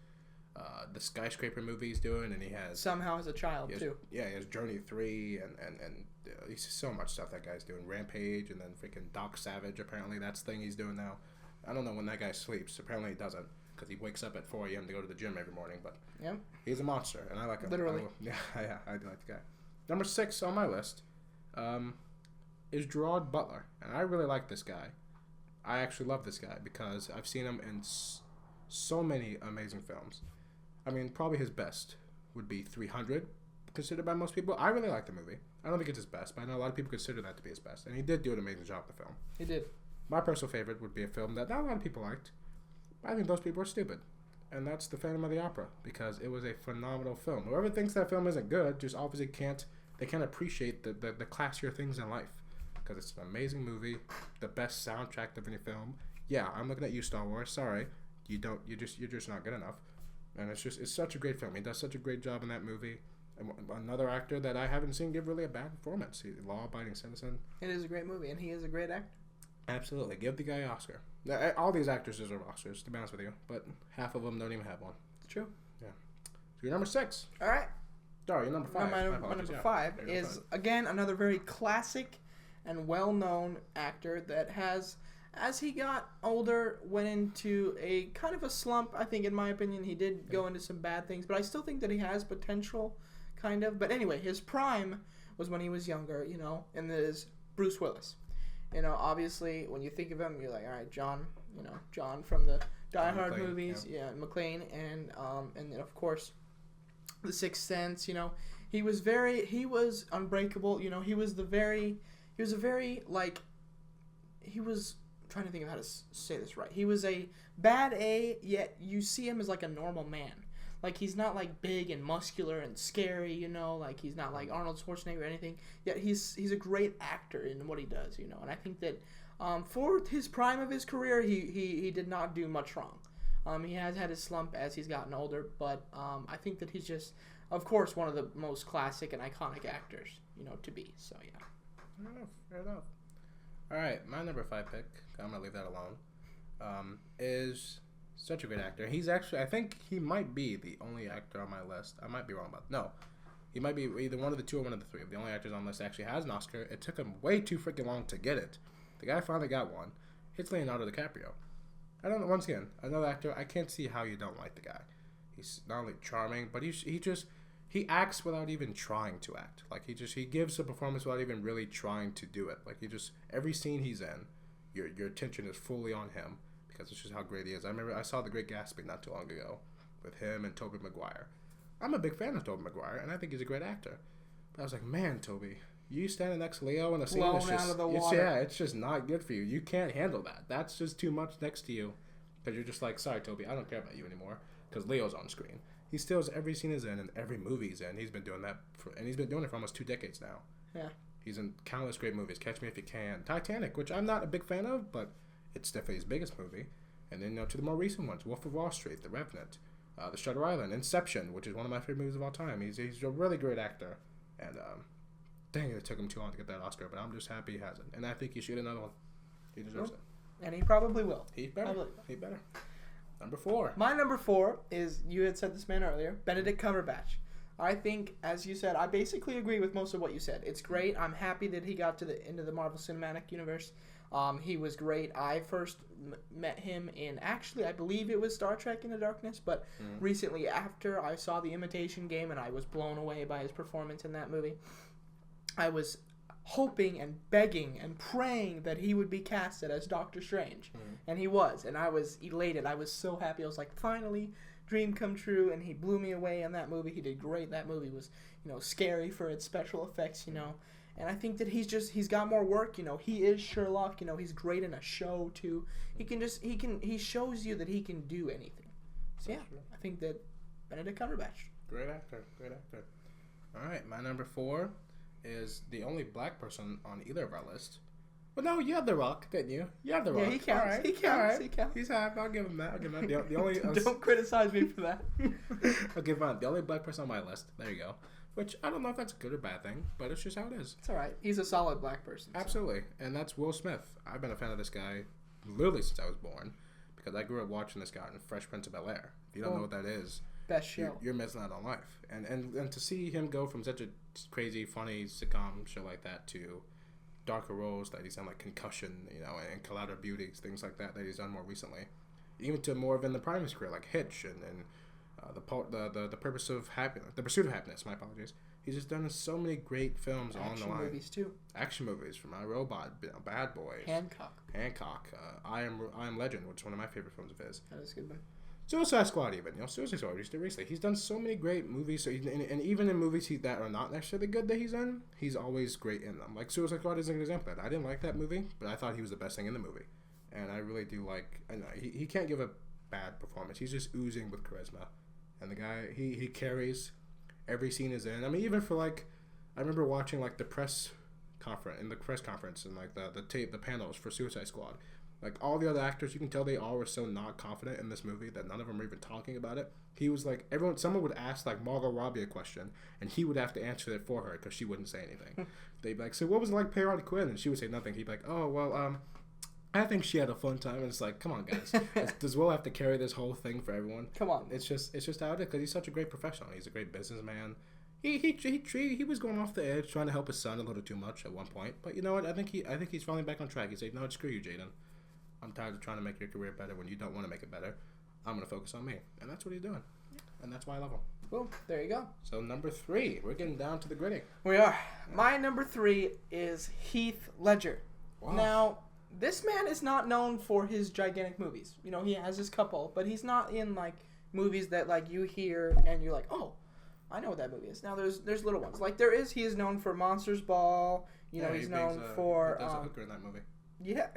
Speaker 2: the Skyscraper movie he's doing, and he has
Speaker 1: somehow as a child too.
Speaker 2: Yeah, he has Journey 3 and he's so much stuff that guy's doing. Rampage, and then freaking Doc Savage. Apparently that's the thing he's doing now. I don't know when that guy sleeps. Apparently he doesn't, because he wakes up at 4 a.m. to go to the gym every morning. But he's a monster, and I like him.
Speaker 1: Literally.
Speaker 2: I do like the guy. Number 6 on my list is Gerard Butler, and I really like this guy. I actually love this guy because I've seen him in so many amazing films. I mean, probably his best would be 300, considered by most people. I really like the movie. I don't think it's his best, but I know a lot of people consider that to be his best, and he did do an amazing job in the film.
Speaker 1: He did.
Speaker 2: My personal favorite would be a film that not a lot of people liked, but I think those people are stupid, and that's The Phantom of the Opera, because it was a phenomenal film. Whoever thinks that film isn't good just obviously can't appreciate the classier things in life, because it's an amazing movie, the best soundtrack of any film. Yeah, I'm looking at you, Star Wars. Sorry, you're just not good enough, and it's such a great film. He does such a great job in that movie. And another actor that I haven't seen give really a bad performance. He's a law-abiding citizen.
Speaker 1: It is a great movie, and he is a great actor.
Speaker 2: Absolutely. Give the guy an Oscar. All these actors deserve Oscars, to be honest with you, but half of them don't even have one.
Speaker 1: It's true.
Speaker 2: Yeah. So you're number 6.
Speaker 1: All right.
Speaker 2: Sorry, you're number 5.
Speaker 1: My number 5 is, again, another very classic and well-known actor that has, as he got older, went into a kind of a slump. I think, in my opinion, he did go into some bad things, but I still think that he has potential, kind of. But anyway, his prime was when he was younger, and there's Bruce Willis. Obviously, when you think of him, you're like, all right, John from the Die Hard movies, McClane, and then of course, The Sixth Sense. He was unbreakable. He was trying to think of how to say this right. He was a bad A, yet you see him as like a normal man. Like, he's not like big and muscular and scary, like he's not like Arnold Schwarzenegger or anything. Yet he's a great actor in what he does, And I think that for his prime of his career, he did not do much wrong. He has had his slump as he's gotten older, but I think that he's just, of course, one of the most classic and iconic actors, to be. So yeah.
Speaker 2: Fair enough. All right, my number 5 pick, I'm gonna leave that alone, is such a great actor. He's actually, I think he might be the only actor on my list. I might be wrong about that. No. He might be either one of the 2 or one of the 3. The only actors on the list actually has an Oscar. It took him way too freaking long to get it. The guy finally got one. It's Leonardo DiCaprio. I don't know. Once again, another actor. I can't see how you don't like the guy. He's not only charming, but he acts without even trying to act. Like he gives a performance without even really trying to do it. Like every scene he's in, your attention is fully on him because it's just how great he is. I remember I saw The Great Gatsby not too long ago with him and Tobey Maguire. I'm a big fan of Tobey Maguire, and I think he's a great actor. But I was like, man, Tobey, you standing next to Leo in a scene,
Speaker 1: Blown out of the water.
Speaker 2: It's just not good for you. You can't handle that. That's just too much next to you. Because you're just like, sorry, Tobey, I don't care about you anymore. Because Leo's on screen. He steals every scene he's in and every movie he's in. He's been doing that, and he's been doing it for almost 2 decades now.
Speaker 1: Yeah.
Speaker 2: He's in countless great movies. Catch Me If You Can, Titanic, which I'm not a big fan of, but it's definitely his biggest movie. And then to the more recent ones, Wolf of Wall Street, The Revenant, The Shutter Island, Inception, which is one of my favorite movies of all time. He's a really great actor, and dang it took him too long to get that Oscar, but I'm just happy he hasn't, and I think he should get another one. He deserves it.
Speaker 1: And he probably will.
Speaker 2: He better. He better. Number 4.
Speaker 1: My number 4 is, you had said this man earlier, Benedict Cumberbatch. I think, as you said, I basically agree with most of what you said. It's great. I'm happy that he got into the Marvel Cinematic Universe. He was great. I first met him in, actually, I believe it was Star Trek Into Darkness, but recently after I saw The Imitation Game, and I was blown away by his performance in that movie. I was hoping and begging and praying that he would be casted as Doctor Strange. And he was. And I was elated. I was so happy. I was like, finally, dream come true. And he blew me away in that movie. He did great. That movie was, scary for its special effects, And I think that he's got more work, He is Sherlock, he's great in a show too. He shows you that he can do anything. So yeah, I think that Benedict Cumberbatch.
Speaker 2: Great actor. All right, my number 4 is the only black person on either of our lists. But no, you had The Rock, didn't you? You had The Rock.
Speaker 1: Yeah, he counts.
Speaker 2: Right.
Speaker 1: He counts. He counts.
Speaker 2: He's half. I'll give him that. The only.
Speaker 1: Don't criticize me for that.
Speaker 2: Okay, fine. The only black person on my list. There you go. Which I don't know if that's a good or bad thing, but it's just how it is.
Speaker 1: It's all right. He's a solid black person. So.
Speaker 2: Absolutely, and that's Will Smith. I've been a fan of this guy literally since I was born, because I grew up watching this guy in Fresh Prince of Bel-Air. If you don't know what that is,
Speaker 1: best show.
Speaker 2: You're missing out on life. And to see him go from such a crazy, funny sitcom show like that to darker roles that he's done, like Concussion, and Collateral Beauty, things like that he's done more recently, even to more of in the prime of his career, like Hitch and the Purpose of Happiness, The Pursuit of Happiness. My apologies. He's just done so many great films on the line.
Speaker 1: Action movies too.
Speaker 2: Action movies from I, Robot, Bad Boys,
Speaker 1: Hancock.
Speaker 2: I Am Legend, which is one of my favorite films of his.
Speaker 1: That is a good one.
Speaker 2: Suicide Squad, even Suicide Squad, just recently. He's done so many great movies. So and even in movies that are not necessarily good that he's in, he's always great in them. Like Suicide Squad is an example of that. I didn't like that movie, but I thought he was the best thing in the movie, and I really do like. I know he can't give a bad performance. He's just oozing with charisma, and the guy he carries every scene he's in. I mean, even for I remember watching the press conference and the panels for Suicide Squad. Like all the other actors, you can tell they all were so not confident in this movie that none of them were even talking about it. He was like, someone would ask Margot Robbie a question, and he would have to answer it for her because she wouldn't say anything. They'd be like, so what was it like playing Harley Quinn? And she would say nothing. He'd be like, oh, well, I think she had a fun time. And it's like, come on, guys. Does Will have to carry this whole thing for everyone?
Speaker 1: Come on.
Speaker 2: It's just how it is because he's such a great professional. He's a great businessman. He was going off the edge trying to help his son a little too much at one point. But you know what? I think he's finally back on track. He said, no, screw you, Jaden. I'm tired of trying to make your career better when you don't want to make it better. I'm going to focus on me. And that's what he's doing. And that's why I love him.
Speaker 1: Boom. There you go.
Speaker 2: So number 3. We're getting down to the gritty.
Speaker 1: We are. My number 3 is Heath Ledger. Wow. Now, this man is not known for his gigantic movies. He has his couple, but he's not in, movies that, you hear and you're like, oh, I know what that movie is. Now, there's little ones. He is known for Monsters Ball. He's known for...
Speaker 2: There's a hooker in that movie.
Speaker 1: Yeah.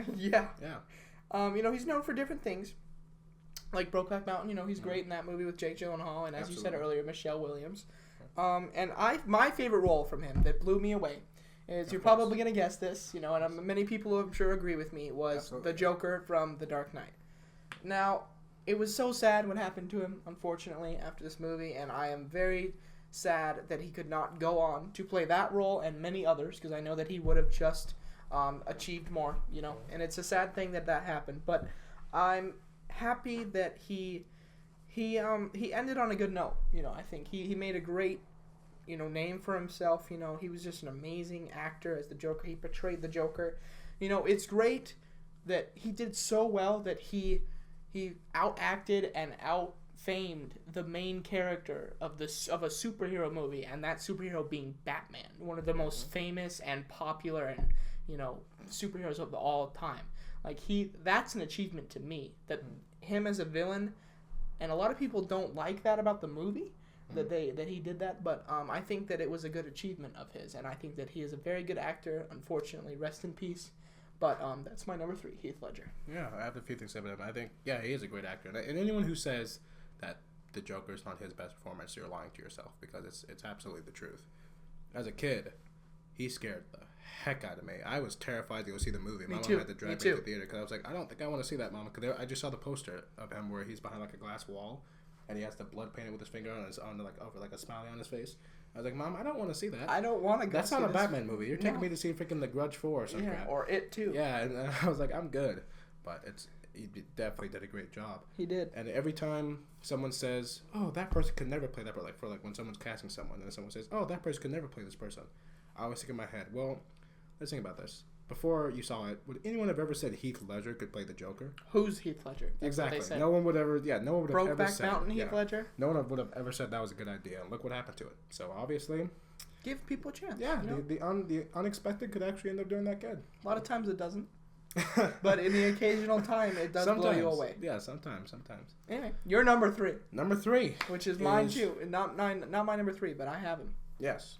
Speaker 1: He's known for different things, like Brokeback Mountain. He's great in that movie with Jake Gyllenhaal, and as you said earlier, Michelle Williams. And my favorite role from him that blew me away is, you're probably gonna guess this, and many people I'm sure agree with me, was the Joker from The Dark Knight. Now, it was so sad what happened to him, unfortunately, after this movie, and I am very sad that he could not go on to play that role and many others, because I know that he would have just achieved more, and it's a sad thing that happened, but I'm happy that he ended on a good note. I think he made a great name for himself. He was just an amazing actor as the Joker. He portrayed the Joker. It's great that he did so well that he outacted and outfamed the main character of a superhero movie, and that superhero being Batman, one of the most famous and popular and superheroes of all time. Like that's an achievement to me, that him as a villain, and a lot of people don't like that about the movie, that he did that, but I think that it was a good achievement of his, and I think that he is a very good actor. Unfortunately, rest in peace. But that's my number 3, Heath Ledger.
Speaker 2: Yeah, I have a few things to say about him. I think, he is a great actor. And anyone who says that the Joker is not his best performance, you're lying to yourself, because it's absolutely the truth. As a kid, he scared the heck out of me. I was terrified to go see the movie. My mom had to drag me to the theater because I was like, I don't think I want to see that, Mama. Because I just saw the poster of him where he's behind like a glass wall, and he has the blood painted with his finger on over like a smiley on his face. I was like, Mom, I don't want to see that.
Speaker 1: I don't want to go.
Speaker 2: That's not a Batman movie. You're taking me to see freaking The Grudge 4 or something.
Speaker 1: Yeah, or It too.
Speaker 2: Yeah, and I was like, I'm good. But he definitely did a great job.
Speaker 1: He did.
Speaker 2: And every time someone says, "Oh, that person could never play that," like when someone's casting someone, and someone says, "Oh, that person could never play this person," I always think in my head, well, let's think about this. Before you saw it, would anyone have ever said Heath Ledger could play the Joker?
Speaker 1: Who's Heath Ledger? That's
Speaker 2: exactly.
Speaker 1: What they said.
Speaker 2: No one would ever. Yeah, no one would have ever said.
Speaker 1: Brokeback Mountain Heath Ledger.
Speaker 2: No one would have ever said that was a good idea. And look what happened to it. So obviously,
Speaker 1: give people a chance.
Speaker 2: Yeah, the unexpected could actually end up doing that good.
Speaker 1: A lot of times it doesn't. But in the occasional time, it does blow you away.
Speaker 2: Yeah, sometimes.
Speaker 1: Anyway, you're number 3.
Speaker 2: Number 3,
Speaker 1: which is mine too. Not my number 3, but I have him.
Speaker 2: Yes.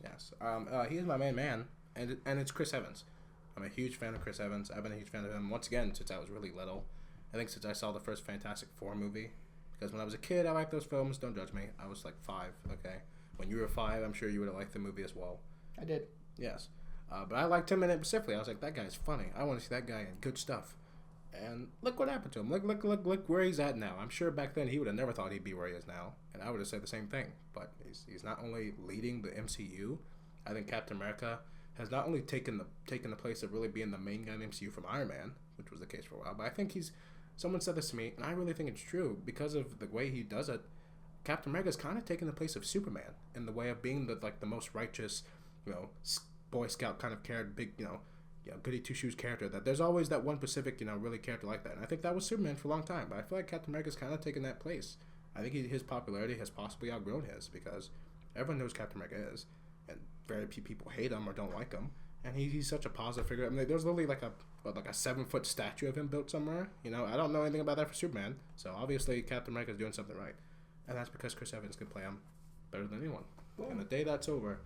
Speaker 2: He is my main man, and it's Chris Evans. I'm a huge fan of Chris Evans. I've been a huge fan of him once again since I was really little. I think since I saw the first Fantastic Four movie, because when I was a kid, I liked those films. Don't judge me. I was like 5. Okay, when you were 5, I'm sure you would have liked the movie as well.
Speaker 1: I did.
Speaker 2: Yes. But I liked him in it specifically. I was like, that guy's funny. I want to see that guy in good stuff. And look what happened to him. Look where he's at now. I'm sure back then he would have never thought he'd be where he is now. And I would have said the same thing. But he's not only leading the MCU. I think Captain America has not only taken the place of really being the main guy in the MCU from Iron Man, which was the case for a while, but I think someone said this to me, and I really think it's true, because of the way he does it. Captain America's kind of taken the place of Superman in the way of being the most righteous, Boy Scout kind of character, big, goody two shoes character. That there's always that one specific, really character like that. And I think that was Superman for a long time. But I feel like Captain America's kind of taken that place. I think his popularity has possibly outgrown his, because everyone knows Captain America is, and very few people hate him or don't like him. And he's such a positive figure. I mean, there's literally like a 7-foot statue of him built somewhere. I don't know anything about that for Superman. So obviously Captain America's doing something right, and that's because Chris Evans can play him better than anyone. Boom. And the day that's over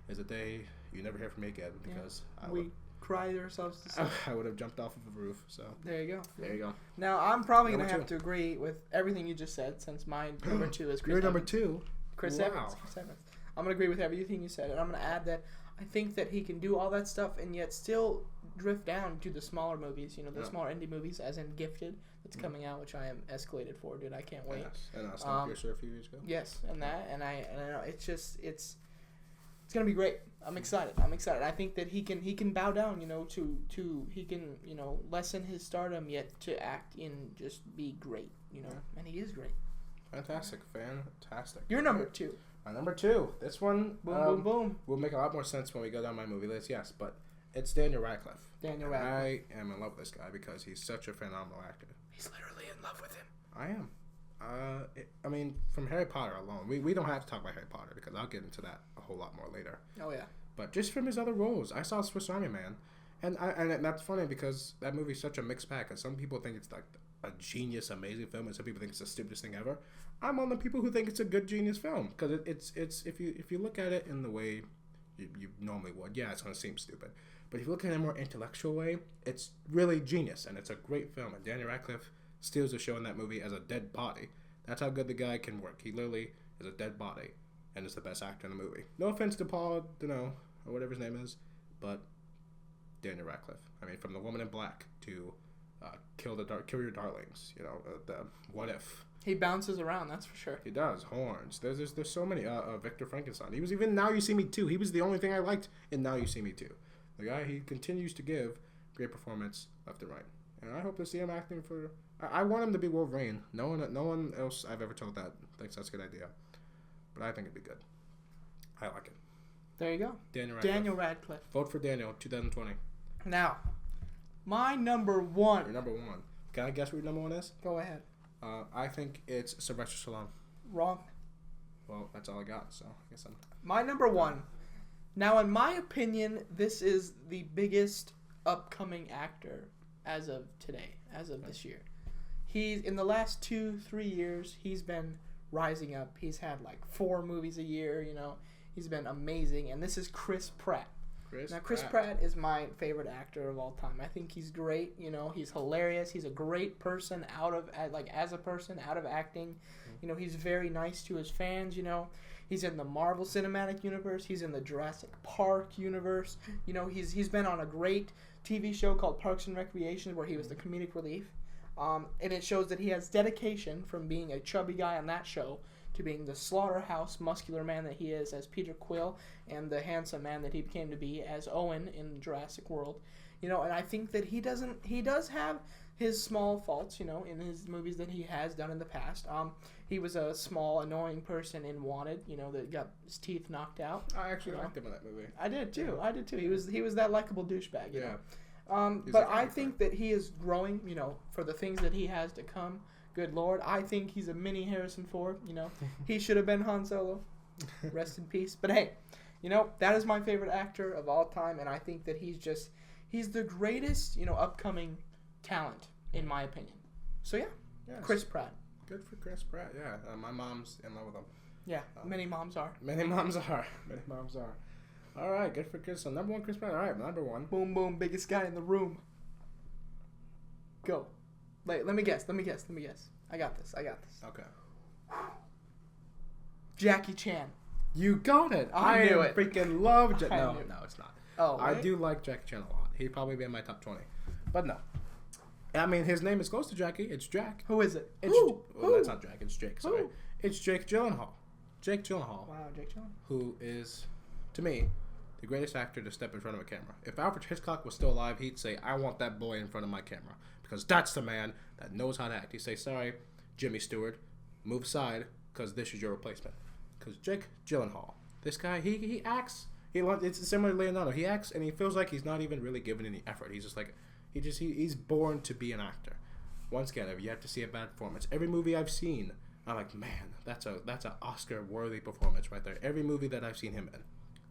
Speaker 2: is a day you never hear from me again, because
Speaker 1: we cried ourselves to sleep.
Speaker 2: I would have jumped off of a roof. So
Speaker 1: there you go.
Speaker 2: go.
Speaker 1: Now I'm probably gonna have to agree with everything you just said, since my number 2 is Chris.
Speaker 2: You're number 2.
Speaker 1: Chris Evans. I'm gonna agree with everything you said, and I'm gonna add that I think that he can do all that stuff and yet still drift down to the smaller movies. The smaller indie movies, as in Gifted, that's coming out, which I am escalated for, dude. I can't wait.
Speaker 2: Yes. And Snowpiercer a few years ago.
Speaker 1: Yes, and I know it's gonna be great. I'm excited. I think that he can bow down, he can lessen his stardom, yet to act in just be great, and he is great.
Speaker 2: Fantastic.
Speaker 1: You're number 2.
Speaker 2: My number 2. This one,
Speaker 1: boom.
Speaker 2: will make a lot more sense when we go down my movie list. Yes, but it's Daniel Radcliffe. I am in love with this guy because he's such a phenomenal actor.
Speaker 1: He's literally in love with him.
Speaker 2: I am. I mean, from Harry Potter alone, we don't have to talk about Harry Potter because I'll get into that a whole lot more later.
Speaker 1: Oh yeah.
Speaker 2: But just from his other roles, I saw Swiss Army Man, and that's funny because that movie's such a mixed bag. Because some people think it's like a genius, amazing film, and some people think it's the stupidest thing ever. I'm one of the people who think it's a good genius film because it's if you look at it in the way you normally would, yeah, it's gonna seem stupid. But if you look at it in a more intellectual way, it's really genius, and it's a great film. And Daniel Radcliffe steals the show in that movie as a dead body. That's how good the guy can work. He literally is a dead body and is the best actor in the movie. No offense to Paul, or whatever his name is, but Daniel Radcliffe. I mean, from The Woman in Black to Kill Your Darlings, the What If.
Speaker 1: He bounces around, that's for sure.
Speaker 2: He does. Horns. There's so many. Victor Frankenstein. He was even Now You See Me Too. He was the only thing I liked in Now You See Me Too. The guy, he continues to give great performance left and right. And I hope to see him acting for... I want him to be Wolverine. No one else I've ever told that thinks that's a good idea. But I think it'd be good. I like it.
Speaker 1: There you go.
Speaker 2: Daniel Radcliffe. Vote for Daniel, 2020.
Speaker 1: Now, My number
Speaker 2: Your
Speaker 1: one.
Speaker 2: number one. Can I guess what your number one is?
Speaker 1: Go ahead.
Speaker 2: I think it's Sylvester Stallone.
Speaker 1: Wrong.
Speaker 2: Well, that's all I got, so I guess I'm...
Speaker 1: My number one. Now, in my opinion, this is the biggest upcoming actor as of today, as of this year. He's, in the last 2-3 years, he's been rising up. He's had like 4 movies a year, you know. He's been amazing, and this is Chris Pratt. Chris Pratt is my favorite actor of all time. I think he's great. You know, he's hilarious. He's a great person as a person out of acting. You know, he's very nice to his fans. You know, he's in the Marvel Cinematic Universe. He's in the Jurassic Park universe. You know, he's been on a great TV show called Parks and Recreation where he was the comedic relief. And it shows that he has dedication from being a chubby guy on that show to being the slaughterhouse muscular man that he is as Peter Quill and the handsome man that he became to be as Owen in Jurassic World. You know, and I think that he does have his small faults, you know, in his movies that he has done in the past. He was a small, annoying person in Wanted, you know, that got his teeth knocked out.
Speaker 2: I actually liked him in that movie.
Speaker 1: I did too. He was that likable douchebag, you know. But
Speaker 2: like
Speaker 1: I think that he is growing, you know, for the things that he has to come. Good Lord, I think he's a mini Harrison Ford, you know. He should have been Han Solo. Rest in peace. But hey, you know, that is my favorite actor of all time, and I think that he's the greatest, you know, upcoming talent, in my opinion. So yeah, yes. Chris Pratt.
Speaker 2: Good for Chris Pratt, yeah. My mom's in love with him.
Speaker 1: Yeah, many moms are.
Speaker 2: Many moms are. All right, good for Chris. So number one, Chris Pratt. All right, number one.
Speaker 1: Boom, boom, biggest guy in the room. Go. Wait, let me guess. I got this.
Speaker 2: Okay.
Speaker 1: Jackie Chan.
Speaker 2: You got it.
Speaker 1: I knew it.
Speaker 2: Freaking love Jackie. No, it's not.
Speaker 1: Oh,
Speaker 2: I
Speaker 1: right?
Speaker 2: do like Jackie Chan a lot. He'd probably be in my top 20. But no. I mean, his name is close to Jackie. It's Jack.
Speaker 1: Who is it?
Speaker 2: Well, that's not Jack. It's Jake. Sorry.
Speaker 1: Who?
Speaker 2: It's Jake Gyllenhaal. Jake Gyllenhaal.
Speaker 1: Wow, Jake Gyllenhaal.
Speaker 2: Who is, to me, the greatest actor to step in front of a camera. If Alfred Hitchcock was still alive, he'd say, I want that boy in front of my camera. Because that's the man that knows how to act. He'd say, sorry, Jimmy Stewart, move aside, because this is your replacement. Because Jake Gyllenhaal, this guy, he acts. It's similar to Leonardo. He acts, and he feels like he's not even really given any effort. He's just like, he's born to be an actor. Once again, I've yet to see a bad performance. Every movie I've seen, I'm like, man, that's an Oscar-worthy performance right there. Every movie that I've seen him in,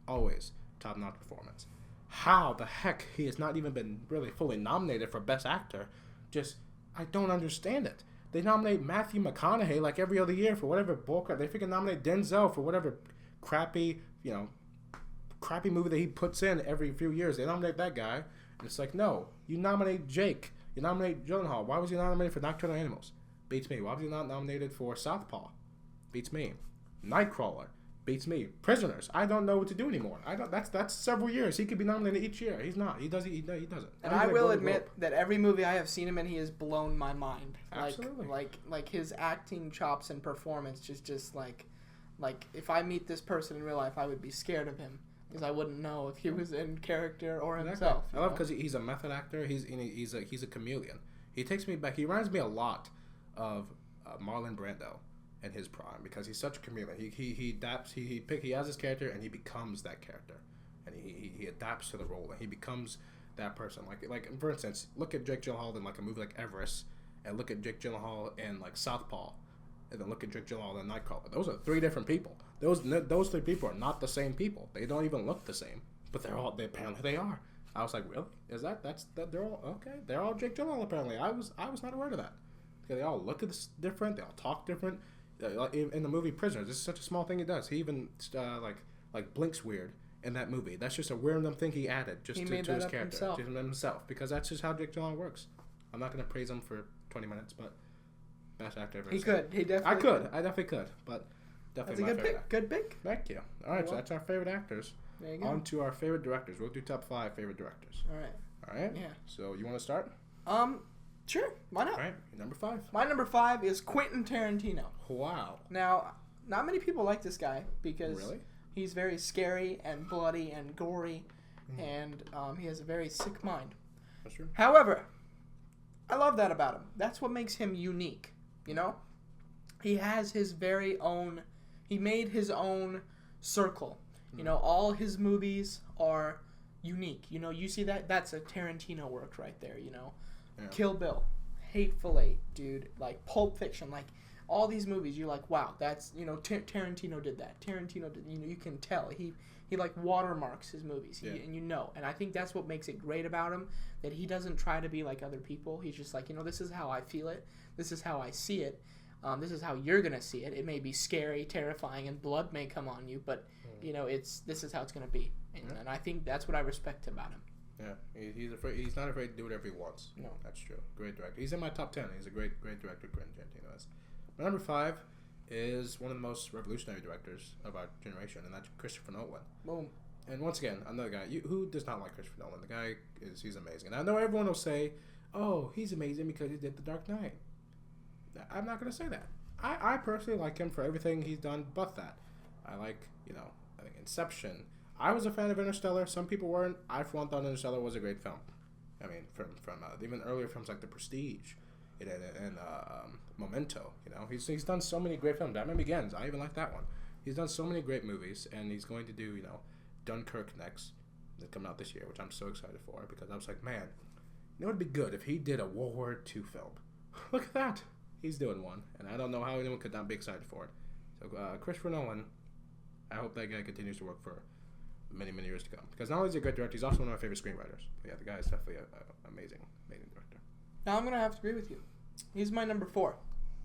Speaker 2: always top-notch performance. How the heck he has not even been really fully nominated for Best Actor? I don't understand it. They nominate Matthew McConaughey like every other year for whatever bullcrap. They freaking nominate Denzel for whatever crappy movie that he puts in every few years. They nominate that guy, and it's like, no, you nominate Jake. You nominate Gyllenhaal. Why was he nominated for Nocturnal Animals? Beats me. Why was he not nominated for Southpaw? Beats me. Nightcrawler. Beats me. Prisoners. I don't know what to do anymore. That's several years. He could be nominated each year. He's not. He doesn't.
Speaker 1: And I will admit that every movie I have seen him in, he has blown my mind.
Speaker 2: Absolutely.
Speaker 1: Like his acting chops and performance just like if I meet this person in real life, I would be scared of him because I wouldn't know if he was in character or himself.
Speaker 2: I love because he's a method actor. He's a chameleon. He takes me back. He reminds me a lot of Marlon Brando in his prime because he's such a chameleon. He adapts. He has his character and he becomes that character, and he adapts to the role and he becomes that person. Like for instance, look at Jake Gyllenhaal in like a movie like Everest, and look at Jake Gyllenhaal in like Southpaw, and then look at Jake Gyllenhaal in Nightcrawler. Those are 3 different people. Those 3 people are not the same people. They don't even look the same, but apparently they are. I was like, really? Is that they're all okay? They're all Jake Gyllenhaal apparently. I was not aware of that. They all look different. They all talk different. In the movie Prisoners, this is such a small thing he does. He even like blinks weird in that movie. That's just a random thing he added to his character, to himself, because that's just how Jake Gyllenhaal works. I'm not going to praise him for 20 minutes, but best actor ever.
Speaker 1: He definitely.
Speaker 2: I definitely could, but definitely
Speaker 1: that's a
Speaker 2: favorite actor.
Speaker 1: Good pick.
Speaker 2: Thank you. All right, so that's our favorite actors.
Speaker 1: There you go.
Speaker 2: On to our favorite directors. We'll do top 5 favorite directors.
Speaker 1: All
Speaker 2: right.
Speaker 1: Yeah.
Speaker 2: So you want to start?
Speaker 1: Sure. Why not?
Speaker 2: All right. Number 5.
Speaker 1: My number 5 is Quentin Tarantino.
Speaker 2: Wow.
Speaker 1: Now, not many people like this guy because
Speaker 2: really?
Speaker 1: He's very scary and bloody and gory, and he has a very sick mind.
Speaker 2: That's true.
Speaker 1: However, I love that about him. That's what makes him unique. You know, he has his very own. He made his own circle. You know, all his movies are unique. You know, you see that? That's a Tarantino work right there, you know.
Speaker 2: Yeah.
Speaker 1: Kill Bill, Hateful Eight, dude, like Pulp Fiction, like all these movies, you're like, wow, that's, you know, Tarantino did that. Tarantino did, you know, you can tell. He like watermarks his movies, and you know. And I think that's what makes it great about him, that he doesn't try to be like other people. He's just like, you know, this is how I feel it. This is how I see it. This is how you're going to see it. It may be scary, terrifying, and blood may come on you, but, you know, this is how it's going to be. And I think that's what I respect about him.
Speaker 2: Yeah, he's not afraid to do whatever he wants.
Speaker 1: No.
Speaker 2: That's true. Great director. He's in my top 10. He's a great director, Quentin Tarantino is. My number 5 is one of the most revolutionary directors of our generation, and that's Christopher Nolan.
Speaker 1: Boom.
Speaker 2: And once again, another guy. Who does not like Christopher Nolan? The guy he's amazing. And I know everyone will say, "Oh, he's amazing because he did The Dark Knight." I'm not going to say that. I personally like him for everything he's done but that. I think Inception. I was a fan of Interstellar. Some people weren't. I, for one, thought Interstellar was a great film. I mean, from even earlier films like The Prestige and Memento. You know, he's done so many great films. Batman Begins. I even like that one. He's done so many great movies, and he's going to do, you know, Dunkirk next. That's coming out this year, which I'm so excited for, because I was like, man, you know, it'd be good if he did a World War II film. Look at that. He's doing one, and I don't know how anyone could not be excited for it. So, Christopher Nolan, I hope that guy continues to work for many, many years to come. Because not only is he a great director, he's also one of my favorite screenwriters. But yeah, the guy is definitely an amazing director.
Speaker 1: Now I'm going to have to agree with you. He's my number 4.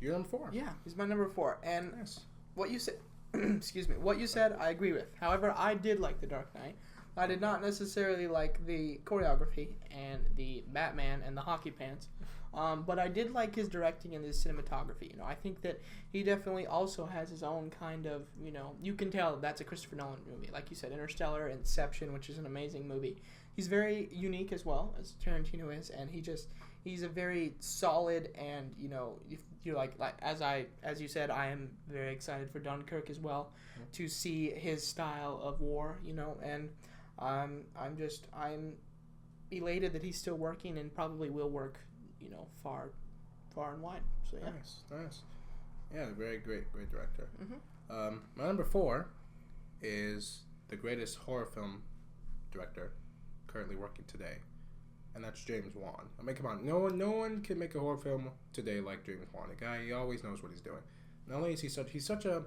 Speaker 2: You're number 4?
Speaker 1: Yeah, he's my number 4. And
Speaker 2: Nice.
Speaker 1: what you said, excuse me, what you said, I agree with. However, I did like The Dark Knight. I did not necessarily like the choreography and the Batman and the hockey pants. But I did like his directing and his cinematography. You know, I think that he definitely also has his own kind of, you know, you can tell that's a Christopher Nolan movie. Like you said, Interstellar, Inception, which is an amazing movie. He's very unique as well, as Tarantino is, and he's a very solid, and, you know, if you're like as you said, I am very excited for Dunkirk as well, to see his style of war, you know, and I'm elated that he's still working and probably will work, you know, far and wide. So yeah.
Speaker 2: Nice. Yeah, very great director.
Speaker 1: Mm-hmm.
Speaker 2: My number 4 is the greatest horror film director currently working today, and that's James Wan. I mean, come on, no one can make a horror film today like James Wan. The guy, he always knows what he's doing. Not only is he's such a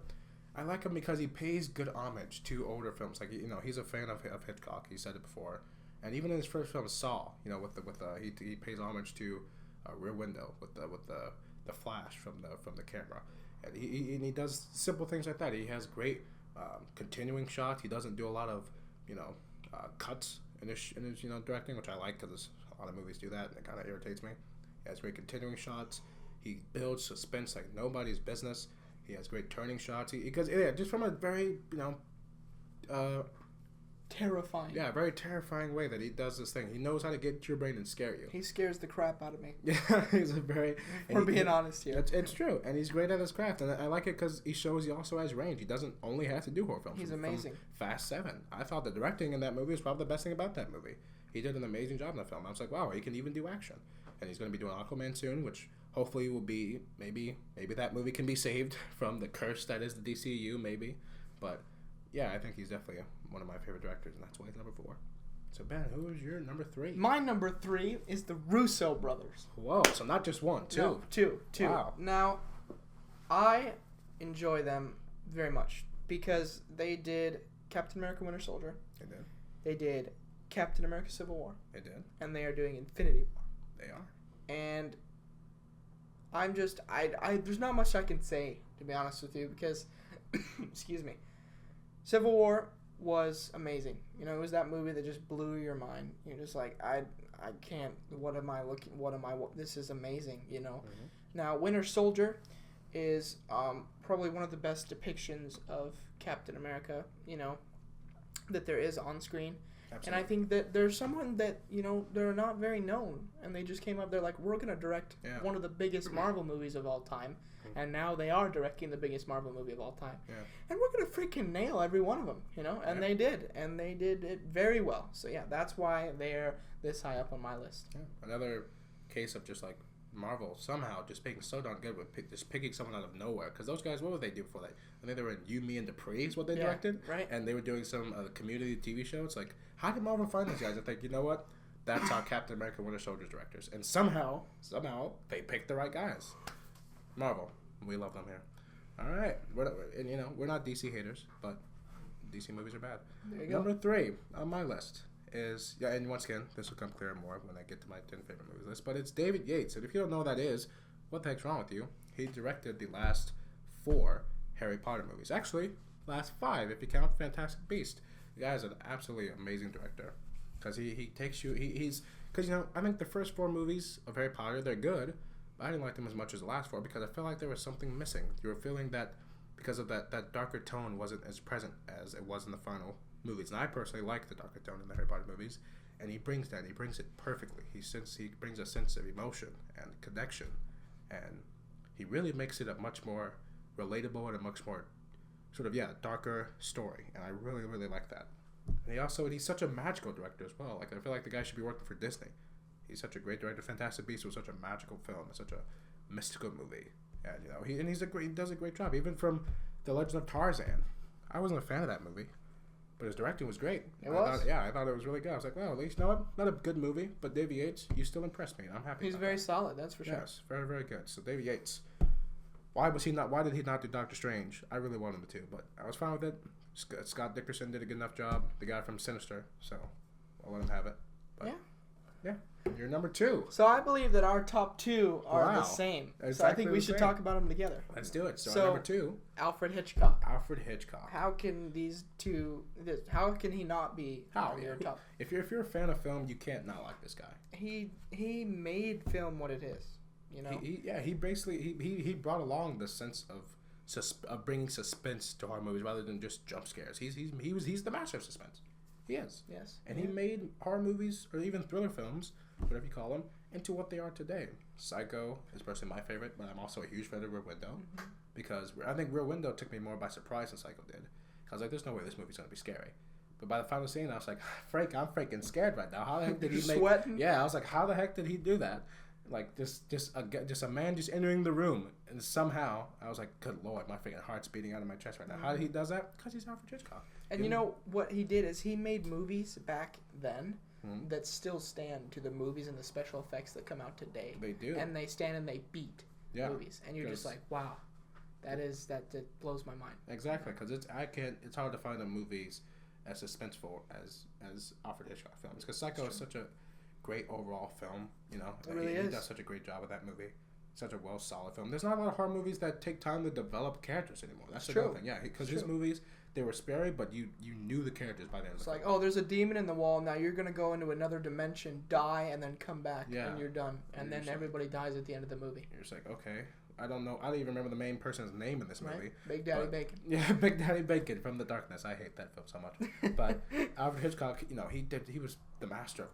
Speaker 2: I like him because he pays good homage to older films. Like, you know, he's a fan of Hitchcock. He said it before, and even in his first film Saw, you know, he pays homage to Rear Window with the flash from the camera, and he does simple things like that. He has great continuing shots. He doesn't do a lot of, you know, cuts in his you know, directing, which I like, because a lot of movies do that and it kind of irritates me. He has great continuing shots. He builds suspense like nobody's business. He has great turning shots. Because just from a very, you know,
Speaker 1: Terrifying.
Speaker 2: yeah, very terrifying way that he does this thing. He knows how to get to your brain and scare you.
Speaker 1: He scares the crap out of me.
Speaker 2: Yeah, he's a very...
Speaker 1: We're being honest here.
Speaker 2: It's true, and he's great at his craft, and I like it because he shows he also has range. He doesn't only have to do horror films.
Speaker 1: He's amazing.
Speaker 2: Fast 7. I thought the directing in that movie was probably the best thing about that movie. He did an amazing job in the film. I was like, wow, he can even do action. And he's going to be doing Aquaman soon, which hopefully will be... Maybe that movie can be saved from the curse that is the DCU, maybe. But... yeah, I think he's definitely one of my favorite directors, and that's why he's number 4. So, Ben, who is your number 3?
Speaker 1: My number 3 is the Russo brothers.
Speaker 2: Whoa, so not just one, two.
Speaker 1: No, two.
Speaker 2: Wow.
Speaker 1: Now, I enjoy them very much because they did Captain America Winter Soldier.
Speaker 2: They did.
Speaker 1: They did Captain America Civil War.
Speaker 2: They did.
Speaker 1: And they are doing Infinity War.
Speaker 2: They are.
Speaker 1: And I'm just, there's not much I can say, to be honest with you, because, excuse me, Civil War was amazing. You know, it was that movie that just blew your mind. You're just like, I can't, this is amazing, you know.
Speaker 2: Mm-hmm.
Speaker 1: Now, Winter Soldier is probably one of the best depictions of Captain America, you know, that there is on screen.
Speaker 2: Absolutely.
Speaker 1: And I think that there's someone that, you know, they're not very known, and they just came up, they're like, we're going to direct one of the biggest Marvel movies of all time, and now they are directing the biggest Marvel movie of all time.
Speaker 2: Yeah.
Speaker 1: And we're going to freaking nail every one of them, you know, and they did it very well. So, yeah, that's why they're this high up on my list.
Speaker 2: Yeah. Another case of just, like, Marvel somehow just being so darn good with just picking someone out of nowhere. Because those guys, what would they do before that? I think they were in You, Me, and Dupree is what they directed.
Speaker 1: Right.
Speaker 2: And they were doing some community TV show. It's like, how did Marvel find these guys? I think, you know what? That's our Captain America Winter Soldier directors. And somehow, they picked the right guys. Marvel. We love them here. All right. We're not DC haters, but DC movies are bad.
Speaker 1: There you go.
Speaker 2: Number 3 on my list is, and once again, this will come clear more when I get to my 10 favorite movies list, but it's David Yates. And if you don't know who that is, what the heck's wrong with you? He directed the last 4 Harry Potter movies. Actually, last 5 if you count Fantastic Beast. The guy is an absolutely amazing director because he takes you, because, I think the first 4 movies of Harry Potter, they're good, but I didn't like them as much as the last 4 because I felt like there was something missing. You were feeling that because of that darker tone wasn't as present as it was in the final movies. And I personally like the darker tone in the Harry Potter movies, and he brings it perfectly. He brings a sense of emotion and connection, and he really makes it a much more relatable and a much more sort of darker story, and I really, really like that. And he's such a magical director as well. Like, I feel like the guy should be working for Disney. He's such a great director. Fantastic Beasts was such a magical film. It's such a mystical movie, and he does a great job. Even from The Legend of Tarzan, I wasn't a fan of that movie, but his directing was great. I thought it was really good. I was like, well, at least, not a good movie, but David Yates, you still impressed me, and I'm happy.
Speaker 1: He's very solid, that's for sure.
Speaker 2: Yes, very, very good. So David Yates. Why did he not do Doctor Strange? I really wanted him to, but I was fine with it. Scott Dickerson did a good enough job. The guy from Sinister, so I'll let him have it. But, yeah. You're number 2.
Speaker 1: So I believe that our top 2 are the same.
Speaker 2: Exactly,
Speaker 1: so I think we should talk about them together.
Speaker 2: Let's do it. So number 2,
Speaker 1: Alfred Hitchcock.
Speaker 2: Alfred Hitchcock.
Speaker 1: How can these two? How can he not be your top?
Speaker 2: If you're a fan of film, you can't not like this guy.
Speaker 1: He made film what it is.
Speaker 2: He basically he brought along the sense of bringing suspense to horror movies rather than just jump scares. He's the master of suspense. He is.
Speaker 1: Yes.
Speaker 2: And he made horror movies, or even thriller films, whatever you call them, into what they are today. Psycho is personally my favorite, but I'm also a huge fan of Rear Window, because I think Rear Window took me more by surprise than Psycho did. I was like, there's no way this movie's going to be scary. But by the final scene, I was like, Frank, I'm freaking scared right now. How the heck did he make...
Speaker 1: Sweating?
Speaker 2: Yeah, I was like, how the heck did he do that? Like, just a man just entering the room, and somehow, I was like, good Lord, my freaking heart's beating out of my chest right now. How did he does that? Because he's Alfred Hitchcock.
Speaker 1: And what he did is he made movies back then that still stand to the movies and the special effects that come out today.
Speaker 2: They do.
Speaker 1: And they stand and they beat movies. And you're just like, wow, that blows my mind.
Speaker 2: Exactly, because it's hard to find the movies as suspenseful as Alfred Hitchcock films. Because Psycho is such a great overall film,
Speaker 1: It really is.
Speaker 2: He does such a great job with that movie. Such a solid film. There's not a lot of horror movies that take time to develop characters anymore. That's the
Speaker 1: true.
Speaker 2: thing. Yeah, because his movies, they were scary, but you knew the characters by the end of the film.
Speaker 1: It's like, oh, there's a demon in the wall. Now you're going to go into another dimension, die, and then come back, and you're done. And then everybody dies at the end of the movie.
Speaker 2: You're just like, okay. I don't know. I don't even remember the main person's name in this movie.
Speaker 1: Big Daddy Bacon.
Speaker 2: Yeah, Big Daddy Bacon from The Darkness. I hate that film so much. But Alfred Hitchcock, he was the master of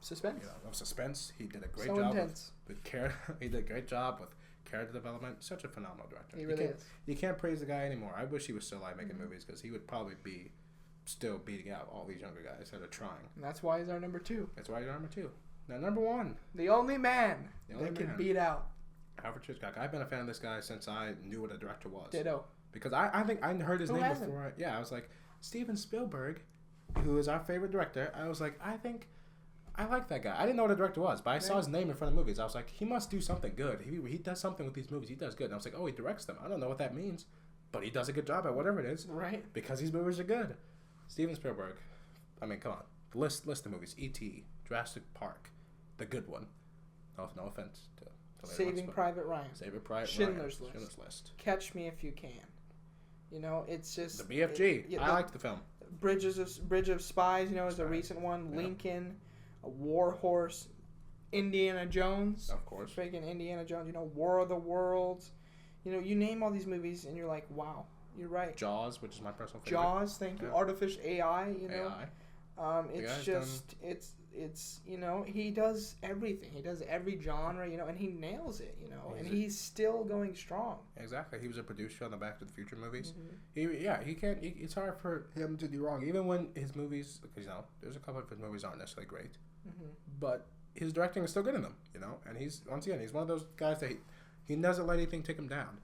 Speaker 1: suspense.
Speaker 2: Of suspense. He did a great
Speaker 1: so
Speaker 2: job
Speaker 1: intense.
Speaker 2: with care. He did a great job with character development. Such a phenomenal director.
Speaker 1: He really is.
Speaker 2: You can't praise the guy anymore. I wish he was still alive making movies, because he would probably be still beating out all these younger guys that are trying.
Speaker 1: And that's why he's our number 2.
Speaker 2: That's why he's our number 2. Now, number 1.
Speaker 1: The only man that can beat out
Speaker 2: Alfred Hitchcock. I've been a fan of this guy since I knew what a director was.
Speaker 1: Ditto.
Speaker 2: Because I think I heard his
Speaker 1: Who
Speaker 2: name
Speaker 1: hasn't?
Speaker 2: before. I was like, Steven Spielberg, who is our favorite director. I was like, I like that guy. I didn't know what a director was, but I saw his name in front of movies. I was like, he must do something good. He does something with these movies. He does good. And I was like, oh, he directs them. I don't know what that means, but he does a good job at whatever it is.
Speaker 1: Right.
Speaker 2: Because these movies are good. Steven Spielberg. I mean, come on. List of movies. E.T., Jurassic Park, the good one. No offense to
Speaker 1: Saving Private Ryan.
Speaker 2: Saving Private
Speaker 1: Schindler's
Speaker 2: Ryan.
Speaker 1: List.
Speaker 2: Schindler's List.
Speaker 1: Catch Me If You Can. It's just...
Speaker 2: The BFG. I liked the film.
Speaker 1: Bridge of Spies, is a recent one. Yeah. Lincoln, a War Horse, Indiana Jones.
Speaker 2: Of course.
Speaker 1: Freaking Indiana Jones. War of the Worlds. You name all these movies and you're like, wow, you're right.
Speaker 2: Jaws, which is my personal favorite.
Speaker 1: Jaws, thank you. Artificial AI,
Speaker 2: AI.
Speaker 1: It's just, he does everything. He does every genre, and he nails it, and he's still going strong.
Speaker 2: Exactly. He was a producer on the Back to the Future movies. He can't, it's hard for him to do wrong, even when his movies, because, there's a couple of his movies aren't necessarily great, but his directing is still good in them, you know. And he's once again he's one of those guys that he doesn't let anything take him down.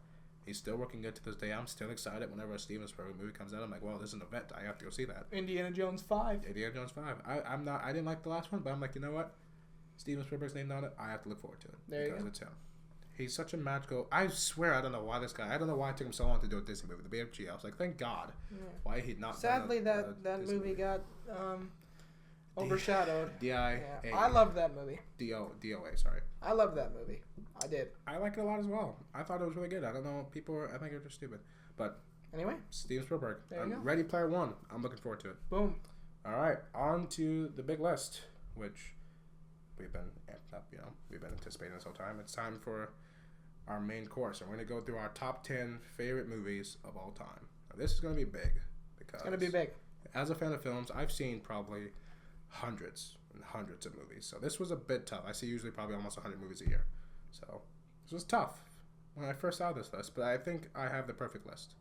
Speaker 2: He's still working good to this day. I'm still excited whenever a Steven Spielberg movie comes out. I'm like, well, this is an event. I have to go see that.
Speaker 1: Indiana Jones 5.
Speaker 2: Indiana Jones 5. I didn't like the last one, but I'm like, you know what? Steven Spielberg's name on it. I have to look forward to it.
Speaker 1: There you go.
Speaker 2: Because it's him. He's such a magical. I swear, I don't know why I don't know why it took him so long to do a Disney movie. The BFG. I was like, thank God.
Speaker 1: Yeah.
Speaker 2: Why he not?
Speaker 1: Sadly,
Speaker 2: done
Speaker 1: that
Speaker 2: Disney
Speaker 1: movie got overshadowed.
Speaker 2: D.I.A.
Speaker 1: Yeah. I love that movie.
Speaker 2: DOA. Sorry.
Speaker 1: I love that movie. I did.
Speaker 2: I like it a lot as well. I thought it was really good. I don't know. I think they're just stupid. But
Speaker 1: anyway,
Speaker 2: Steven Spielberg.
Speaker 1: There you go.
Speaker 2: Ready Player One. I'm looking forward to it.
Speaker 1: Boom.
Speaker 2: All right, on to the big list, which we've been amped up. You know, we've been anticipating this whole time. It's time for our main course, and we're going to go through our top 10 favorite movies of all time. Now, this is going to be big because
Speaker 1: It's gonna be big.
Speaker 2: As a fan of films, I've seen probably hundreds and hundreds of movies. So this was a bit tough. I see usually probably almost 100 movies a year. So this was tough when I first saw this list, but I think I have the perfect list.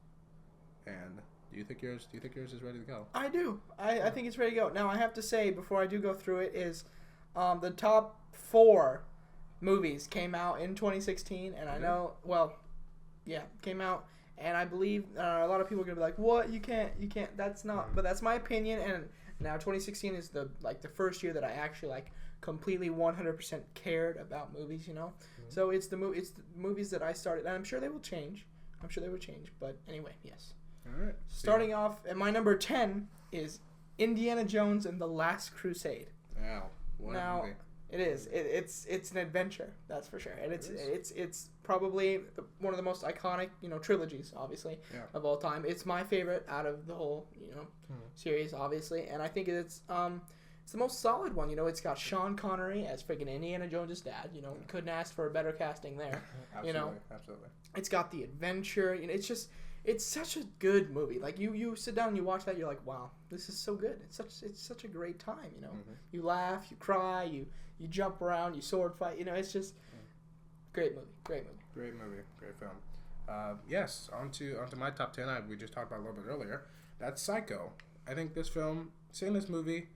Speaker 2: And do you think yours is ready to go?
Speaker 1: I do. I think it's ready to go. Now, I have to say, before I do go through it, is the top 4 movies came out in 2016, and I know, came out, and I believe a lot of people are going to be like, what? You can't, that's not, but that's my opinion, and now 2016 is the first year that I actually, completely 100% cared about movies, you know? Mm-hmm. So it's the movies that I started, and I'm sure they will change. But anyway, yes.
Speaker 2: All right.
Speaker 1: Starting off, at my number 10 is Indiana Jones and the Last Crusade.
Speaker 2: Wow. What a movie.
Speaker 1: It is. It's an adventure, that's for sure. And it's probably one of the most iconic, trilogies, obviously, of all time. It's my favorite out of the whole, series, obviously. And I think it's the most solid one. It's got Sean Connery as freaking Indiana Jones' dad. Couldn't ask for a better casting there.
Speaker 2: Absolutely.
Speaker 1: It's got the adventure. It's such a good movie. Like you sit down and you watch that, you're like, wow, this is so good. It's such a great time.
Speaker 2: Mm-hmm.
Speaker 1: You laugh, you cry, you jump around, you sword fight. It's just great movie. Great
Speaker 2: film. Yes, onto my top 10. We just talked about a little bit earlier. That's Psycho. I think this film, seeing this movie,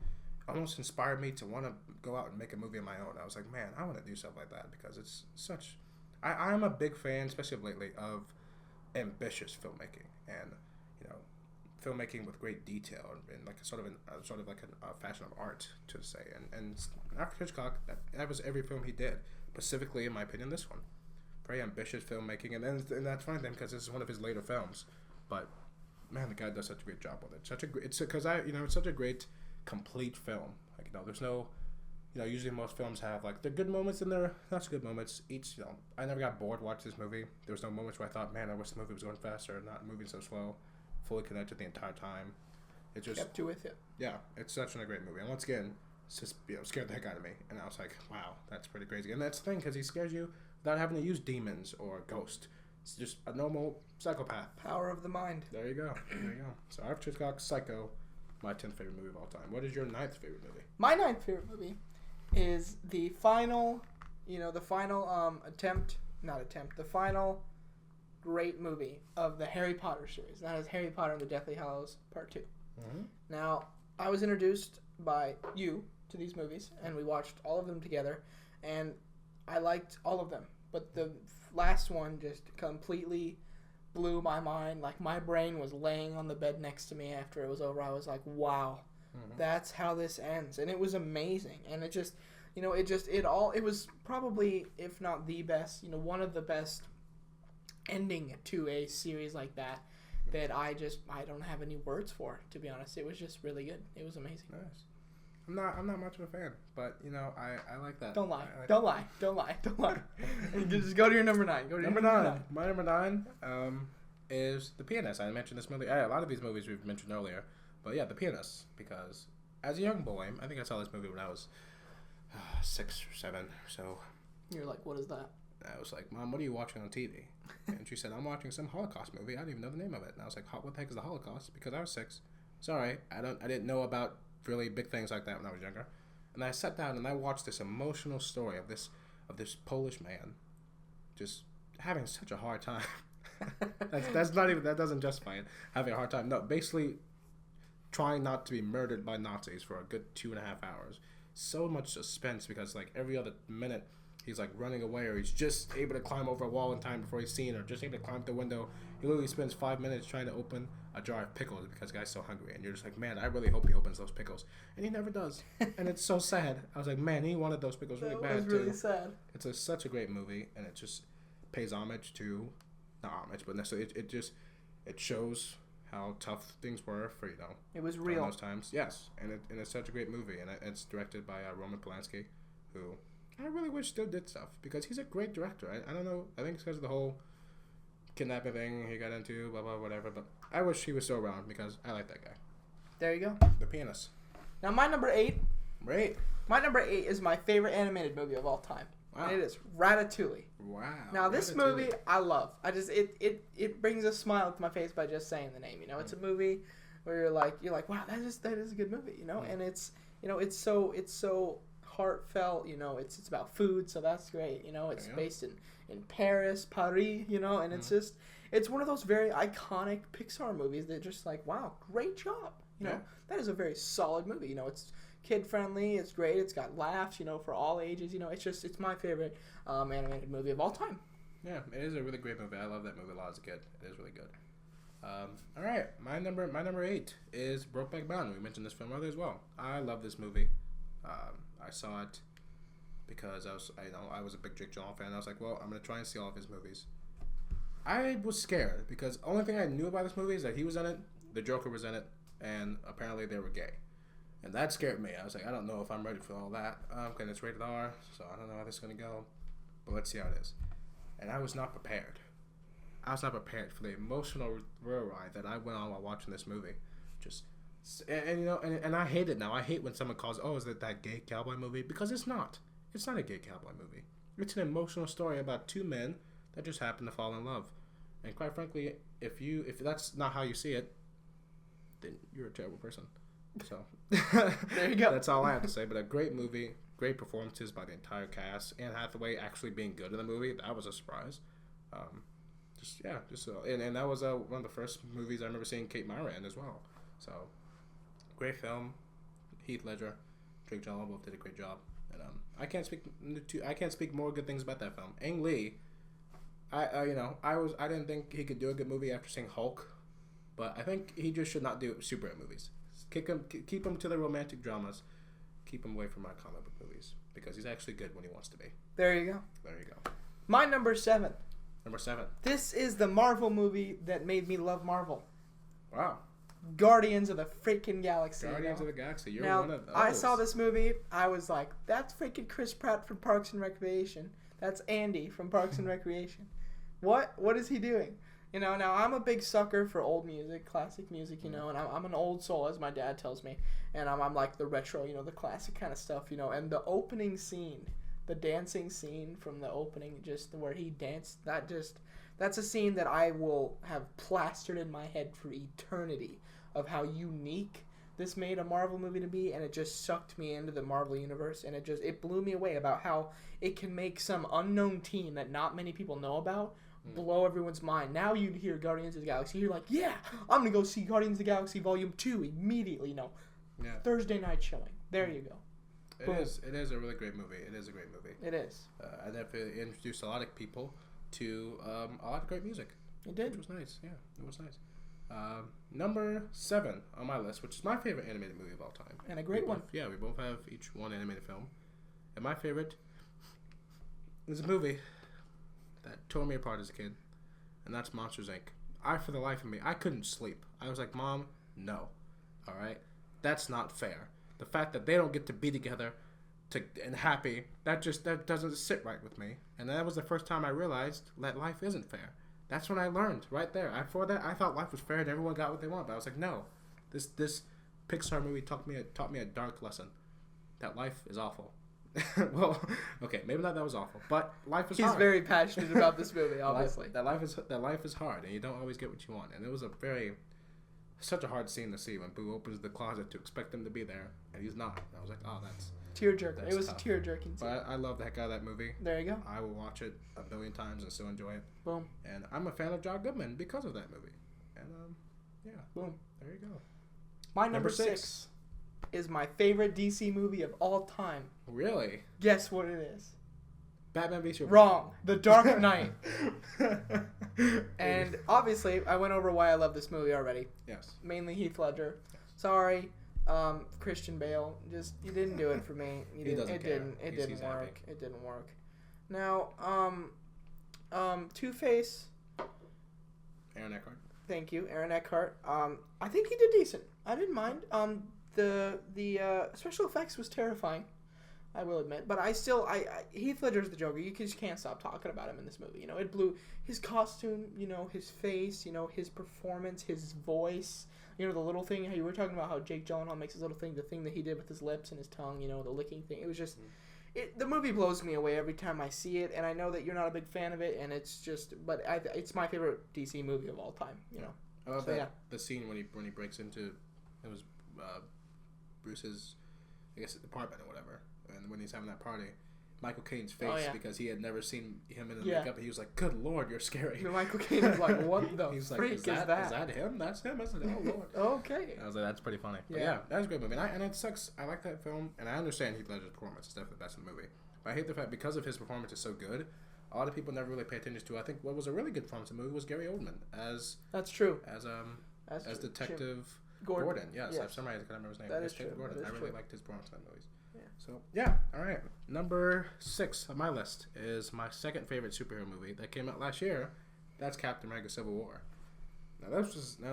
Speaker 2: almost inspired me to want to go out and make a movie of my own. I was like, man, I want to do stuff like that because it's such. I'm a big fan, especially of lately, of ambitious filmmaking and filmmaking with great detail and like a fashion of art to say. And Alfred Hitchcock, that was every film he did. Specifically, in my opinion, this one, very ambitious filmmaking, and that's funny then because this is one of his later films. But man, the guy does such a great job with it. It's such a great complete film. There's no. Usually most films have the good moments and their not so good moments. I never got bored watching this movie. There was no moments where I thought, man, I wish the movie was going faster or not moving so slow. Fully connected the entire time. It just
Speaker 1: kept you with it.
Speaker 2: Yeah, it's such a great movie. And once again, it's just scared the heck out of me. And I was like, wow, that's pretty crazy. And that's the thing because he scares you without having to use demons or a ghost. It's just a normal psychopath.
Speaker 1: Power of the mind.
Speaker 2: There you go. So Alfred Hitchcock, Psycho, my 10th favorite movie of all time. What is your 9th favorite movie?
Speaker 1: My 9th favorite movie is the final great movie of the Harry Potter series. That is Harry Potter and the Deathly Hallows Part 2.
Speaker 2: Mm-hmm.
Speaker 1: Now, I was introduced by you to these movies, and we watched all of them together, and I liked all of them. But the last one just completely blew my mind. My brain was laying on the bed next to me after it was over. I was like, wow. Mm-hmm. That's how this ends, and it was amazing. And it just, it was probably, if not the best, one of the best ending to a series like that. That I don't have any words for, to be honest. It was just really good. It was amazing.
Speaker 2: Nice. I'm not much of a fan, but I like that.
Speaker 1: Don't lie. Don't lie. Just go to your number 9.
Speaker 2: Number 9. My number 9 is The Pianist. I mentioned this movie. A lot of these movies we've mentioned earlier. But yeah, The Pianist, because as a young boy, I think I saw this movie when I was 6 or 7 or so.
Speaker 1: You're like, what is that?
Speaker 2: I was like, Mom, what are you watching on TV? And she said, I'm watching some Holocaust movie. I didn't even know the name of it. And I was like, what the heck is the Holocaust? Because I was 6. Sorry, I didn't know about really big things like that when I was younger. And I sat down and I watched this emotional story of this Polish man just having such a hard time. That doesn't justify it. Having a hard time. No, basically trying not to be murdered by Nazis for a good 2.5 hours. so much suspense because like every other minute he's like running away or he's just able to climb over a wall in time before he's seen or just able to climb the window. He literally spends 5 minutes trying to open a jar of pickles because the guy's so hungry, and you're just like, man, I really hope he opens those pickles, and he never does, and it's so sad. I was like, man, he wanted those pickles really bad.
Speaker 1: That was really sad.
Speaker 2: It's such a great movie, and it just pays homage to, not homage, but necessarily it shows how tough things were for
Speaker 1: it was real
Speaker 2: those times. Yes, and it's such a great movie, and it's directed by Roman Polanski, who I really wish still did stuff because he's a great director. I don't know. I think it's because of the whole kidnapping thing he got into, blah blah whatever. But I wish he was still around because I like that guy.
Speaker 1: There you go.
Speaker 2: The pianist.
Speaker 1: Now my number 8.
Speaker 2: Great.
Speaker 1: My number 8 is my favorite animated movie of all time.
Speaker 2: Wow.
Speaker 1: And it is Ratatouille.
Speaker 2: Wow.
Speaker 1: Now this movie I love. It brings a smile to my face by just saying the name. It's a movie where you're like, wow, that is a good movie. And it's it's so heartfelt. It's about food, so that's great. It's based in Paris, and it's one of those very iconic Pixar movies that just like, wow, great job. That is a very solid movie. It's kid friendly. It's great. It's got laughs. For all ages. It's my favorite animated movie of all time.
Speaker 2: Yeah, it is a really great movie. I love that movie a lot as a kid. It is really good. All right, my number 8 is Brokeback Mountain. We mentioned this film earlier as well. I love this movie. I saw it because I was a big Jake Gyllenhaal fan. I was like, well, I'm gonna try and see all of his movies. I was scared because the only thing I knew about this movie is that he was in it, the Joker was in it, and apparently they were gay. And that scared me. I was like, I don't know if I'm ready for all that. Okay, it's rated R, so I don't know how this is going to go. But let's see how it is. And I was not prepared. I was not prepared for the emotional rail ride that I went on while watching this movie. And I hate it now. I hate when someone calls, is it that gay cowboy movie? Because it's not. It's not a gay cowboy movie. It's an emotional story about two men that just happen to fall in love. And quite frankly, if that's not how you see it, then you're a terrible person. So
Speaker 1: there you go.
Speaker 2: That's all I have to say. But a great movie, great performances by the entire cast. Anne Hathaway actually being good in the movie, that was a surprise. And that was one of the first movies I remember seeing Kate Mara in as well. So great film. Heath Ledger, Jake Gyllenhaal both did a great job. And I can't speak more good things about that film. Ang Lee, I didn't think he could do a good movie after seeing Hulk, but I think he just should not do superhero movies. Keep him to the romantic dramas. Keep him away from our comic book movies because he's actually good when he wants to be.
Speaker 1: There you go.
Speaker 2: There you go.
Speaker 1: My number 7.
Speaker 2: Number 7.
Speaker 1: This is the Marvel movie that made me love Marvel.
Speaker 2: Wow.
Speaker 1: Guardians of the freaking Galaxy.
Speaker 2: Guardians of the Galaxy. You're
Speaker 1: now,
Speaker 2: one of those.
Speaker 1: I saw this movie. I was like, that's freaking Chris Pratt from Parks and Recreation. That's Andy from Parks and Recreation. What is he doing? Now I'm a big sucker for old music, classic music, and I'm an old soul, as my dad tells me. And I'm like the retro, the classic kind of stuff, and the opening scene, the dancing scene from the opening, just where he danced, that's a scene that I will have plastered in my head for eternity of how unique this made a Marvel movie to be, and it just sucked me into the Marvel universe, and it blew me away about how it can make some unknown team that not many people know about blow everyone's mind. Now you hear Guardians of the Galaxy, you're like, yeah, I'm gonna go see Guardians of the Galaxy Volume 2 immediately.
Speaker 2: Yeah.
Speaker 1: Thursday night showing. There you go.
Speaker 2: It is a really great movie. It is a great movie.
Speaker 1: It is.
Speaker 2: I definitely introduced a lot of people to a lot of great music.
Speaker 1: It did.
Speaker 2: Which was nice. Yeah, it was nice. Number 7 on my list, which is my favorite animated movie of all time.
Speaker 1: And a great one.
Speaker 2: We both have each one animated film. And my favorite is a movie that tore me apart as a kid, and that's Monsters, Inc. For the life of me, I couldn't sleep. I was like, Mom, no. All right? That's not fair. The fact that they don't get to be together and happy, that doesn't sit right with me. And that was the first time I realized that life isn't fair. That's when I learned right there. Before that, I thought life was fair and everyone got what they want. But I was like, no. This Pixar movie taught me a dark lesson. That life is awful. Well, okay, maybe not that was awful, but life is hard.
Speaker 1: He's very passionate about this movie, obviously.
Speaker 2: That life is hard, and you don't always get what you want. And it was such a hard scene to see when Boo opens the closet to expect him to be there, and he's not. And I was like, oh, that's
Speaker 1: tearjerker. It was
Speaker 2: tough.
Speaker 1: A tearjerking scene.
Speaker 2: But I love the heck out of that movie.
Speaker 1: There you go.
Speaker 2: I will watch it a million times and still enjoy it.
Speaker 1: Boom.
Speaker 2: And I'm a fan of John Goodman because of that movie. And yeah.
Speaker 1: Boom.
Speaker 2: There you go.
Speaker 1: My number 6. is my favorite DC movie of all time.
Speaker 2: Really?
Speaker 1: Guess what it is?
Speaker 2: Batman v Superman.
Speaker 1: Wrong. The Dark Knight. And obviously, I went over why I love this movie already.
Speaker 2: Yes.
Speaker 1: Mainly Heath Ledger. Sorry, Christian Bale. Just you didn't do it for me.
Speaker 2: He doesn't care.
Speaker 1: It
Speaker 2: He's
Speaker 1: didn't
Speaker 2: happy.
Speaker 1: work. It didn't work. Now, Two-Face.
Speaker 2: Aaron Eckhart.
Speaker 1: Thank you, Aaron Eckhart. I think he did decent. I didn't mind. The special effects was terrifying, I will admit. But Heath Ledger's the Joker. You just can't stop talking about him in this movie. You know, it blew his costume. You know, his face. You know, his performance, his voice. You know, the little thing. How you were talking about how Jake Gyllenhaal makes his little thing. The thing that he did with his lips and his tongue. You know, the licking thing. It was just. The movie blows me away every time I see it, and I know that you're not a big fan of it, and it's just, but it's my favorite DC movie of all time, you know.
Speaker 2: I love
Speaker 1: So,
Speaker 2: that
Speaker 1: yeah.
Speaker 2: the scene when he breaks into it was Bruce's, I guess, apartment or whatever, and when he's having that party, Michael Caine's face
Speaker 1: Oh, yeah.
Speaker 2: because he had never seen him in the
Speaker 1: Yeah.
Speaker 2: makeup, and he was like, "Good Lord, you're scary."
Speaker 1: Michael Caine is like, what the
Speaker 2: He's
Speaker 1: freak
Speaker 2: like,
Speaker 1: is
Speaker 2: is
Speaker 1: that?
Speaker 2: that him? That's him. I said, "Oh Lord."
Speaker 1: Okay.
Speaker 2: I was like, "That's pretty funny." But
Speaker 1: Yeah.
Speaker 2: yeah, that was a great movie, and it sucks. I like that film, and I understand Heath Ledger's performance is definitely the best in the movie. But I hate the fact because of his performance is so good, a lot of people never really pay attention to. I think what was a really good performance in the movie was Gary Oldman as
Speaker 1: That's true.
Speaker 2: as
Speaker 1: That's true.
Speaker 2: Detective
Speaker 1: Gordon.
Speaker 2: Gordon. Yes,
Speaker 1: Yes.
Speaker 2: I've summarized. I can't remember his name.
Speaker 1: That
Speaker 2: Yes,
Speaker 1: is
Speaker 2: Detective
Speaker 1: true.
Speaker 2: Gordon.
Speaker 1: That
Speaker 2: I
Speaker 1: is
Speaker 2: really
Speaker 1: true.
Speaker 2: liked his performance in that movie.
Speaker 1: Yeah.
Speaker 2: So yeah, all right. Number 6 on my list is my second favorite superhero movie that came out last year. That's Captain America: Civil War. Now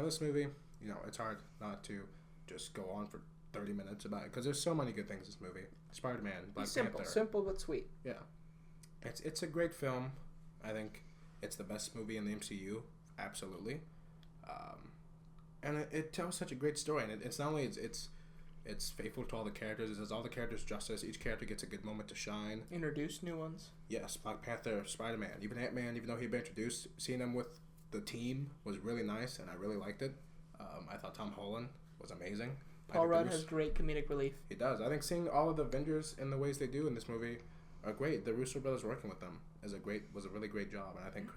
Speaker 2: this movie, you know, it's hard not to just go on for 30 minutes about it because there's so many good things in this movie. Spider-Man, Black
Speaker 1: Simple,
Speaker 2: Panther.
Speaker 1: simple but sweet.
Speaker 2: Yeah, it's a great film. I think it's the best movie in the MCU, absolutely. And it tells such a great story, and it's not only it's faithful to all the characters. It does all the characters justice. Each character gets a good moment to shine.
Speaker 1: Introduce new ones.
Speaker 2: Yes, Black Panther, Spider-Man, even Ant-Man, even though he'd been introduced, seeing him with the team was really nice, and I really liked it. I thought Tom Holland was amazing.
Speaker 1: Paul Rudd has great comedic relief.
Speaker 2: He does. I think seeing all of the Avengers in the ways they do in this movie are great. The Russo brothers working with them was a really great job, and I think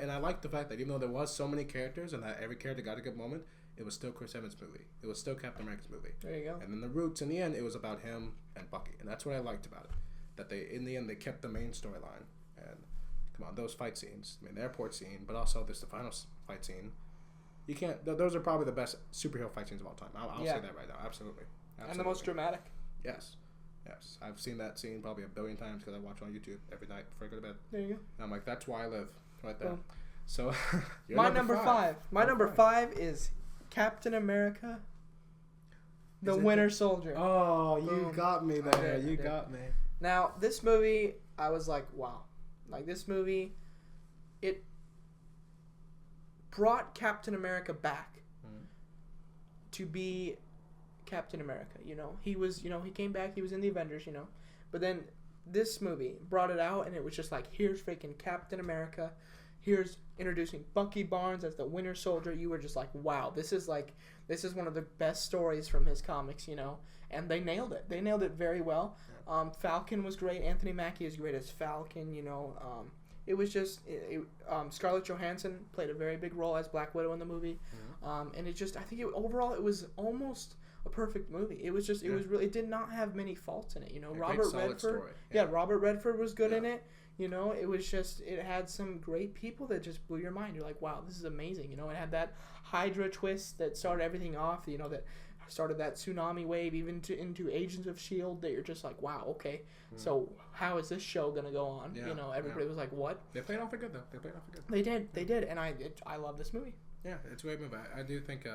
Speaker 2: I like the fact that even though there was so many characters and that every character got a good moment, it was still Chris Evans' movie. It was still Captain America's movie.
Speaker 1: There you go.
Speaker 2: And then the roots in the end, it was about him and Bucky, and that's what I liked about it. That in the end they kept the main storyline. And come on, those fight scenes. I mean, the airport scene, but also the final fight scene. You can't. Those are probably the best superhero fight scenes of all time. I'll say that right now. Absolutely.
Speaker 1: And the most dramatic.
Speaker 2: Yes. I've seen that scene probably a billion times because I watch it on YouTube every night before I go to bed.
Speaker 1: There you go.
Speaker 2: And I'm like, that's why I live right there.
Speaker 1: Boom.
Speaker 2: So,
Speaker 1: my number 5. My number 5 is Captain America: The Winter Soldier.
Speaker 2: Oh, you
Speaker 1: Boom.
Speaker 2: got me
Speaker 1: I
Speaker 2: there.
Speaker 1: did, I
Speaker 2: You
Speaker 1: did.
Speaker 2: got me.
Speaker 1: Now, this movie, I was like, wow. Like, this movie, it brought Captain America back to be Captain America, you know. He was, you know, he came back, he was in the Avengers, you know. But then this movie brought it out, and it was just like, here's freaking Captain America. Here's introducing Bucky Barnes as the Winter Soldier. You were just like, wow, this is one of the best stories from his comics, you know. And they nailed it. They nailed it very well. Falcon was great. Anthony Mackie is great as Falcon, you know. It was just Scarlett Johansson played a very big role as Black Widow in the movie, and it just I think overall it was almost a perfect movie. It was just it was really it did not have many faults in it. You know, Robert Redford, Robert Redford was good in it. You know, it was just it had some great people that just blew your mind. You're like, wow, this is amazing. You know, it had that Hydra twist that started everything off. You know, that started that tsunami wave even into Agents of S.H.I.E.L.D. that you're just like, wow, okay, so how is this show going to go on? You know, everybody was like, what?
Speaker 2: They played off for good, though. They played off for good.
Speaker 1: They did, and I love this movie.
Speaker 2: Yeah, it's a great movie. I do think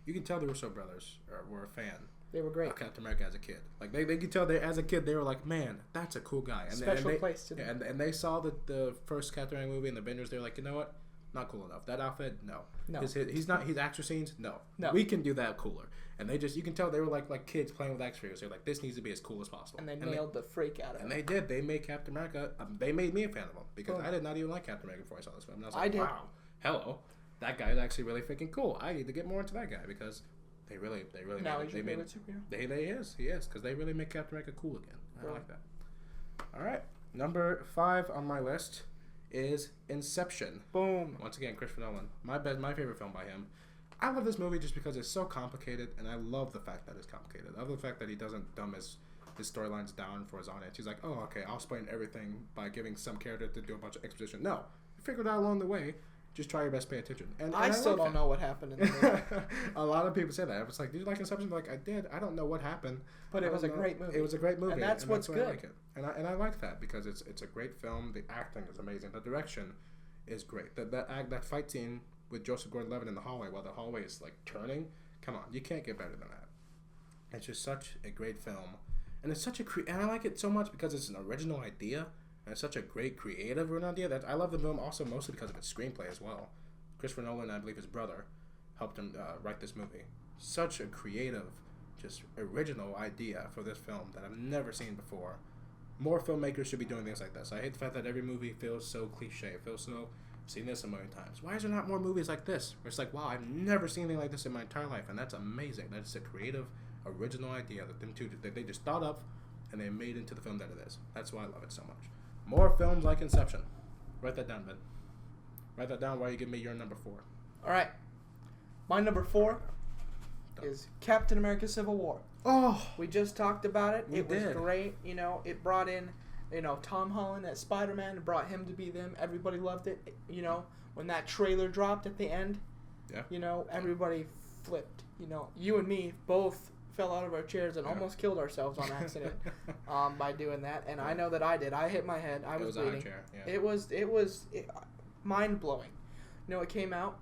Speaker 2: you can tell the Russo brothers were a fan.
Speaker 1: They were great.
Speaker 2: Of Captain America as a kid. Like, they could tell as a kid, they were like, man, that's a cool guy. And
Speaker 1: Special place to them.
Speaker 2: And they saw the first Captain America movie and the Avengers, they were like, you know what? Not cool enough. That outfit, no. His action scenes, no. We can do that cooler. And they just, you can tell they were like kids playing with action figures. They're like, this needs to be as cool as possible.
Speaker 1: And they nailed the freak out of it.
Speaker 2: And they did. They made Captain America, they made me a fan of him. Because I did not even like Captain America before I saw this film. And I was like, wow, hello. That guy is actually really freaking cool. I need to get more into that guy because they really
Speaker 1: now
Speaker 2: made
Speaker 1: he's your favorite superhero?
Speaker 2: He is. Because they really make Captain America cool again. I like that. All right. Number 5 on my list is Inception.
Speaker 1: Boom.
Speaker 2: Once again, Christopher Nolan. My favorite film by him. I love this movie just because it's so complicated, and I love the fact that it's complicated. I love the fact that he doesn't dumb his storylines down for his audience. He's like, oh, okay, I'll explain everything by giving some character to do a bunch of exposition. No, you figure it out along the way. Just try your best to pay attention. And
Speaker 1: I still don't know what happened in the movie.
Speaker 2: A lot of people say that. I was like, did you like Inception? Like, I did. I don't know what happened.
Speaker 1: But it was a great movie.
Speaker 2: It was a great movie.
Speaker 1: And that's what's good.
Speaker 2: I like it. And I like that because it's a great film. The acting is amazing. The direction is great. That fight scene with Joseph Gordon-Levitt in the hallway while the hallway is like turning. Come on, you can't get better than that. It's just such a great film. And it's such and I like it so much because it's an original idea. And it's such a great creative idea. That I love the film also mostly because of its screenplay as well. Christopher Nolan, I believe his brother, helped him write this movie. Such a creative, just original idea for this film that I've never seen before. More filmmakers should be doing things like this. I hate the fact that every movie feels so cliche. It feels so, I've seen this a million times. Why is there not more movies like this? Where it's like, wow, I've never seen anything like this in my entire life. And that's amazing. That's a creative, original idea that they just thought up and they made into the film that it is. That's why I love it so much. More films like Inception. Write that down, Ben. Write that down while you give me your number 4.
Speaker 1: All right. My number 4 is Captain America Civil War.
Speaker 2: Oh!
Speaker 1: We just talked about it. It was
Speaker 2: did.
Speaker 1: great. You know, it brought in, Tom Holland as Spider-Man. It brought him to be them. Everybody loved it. You know, when that trailer dropped at the end, everybody flipped. You know, you and me both fell out of our chairs and almost killed ourselves on accident by doing that. And I know that I did. I hit my head. I was bleeding.
Speaker 2: Chair. Yeah.
Speaker 1: It was mind-blowing. It came out.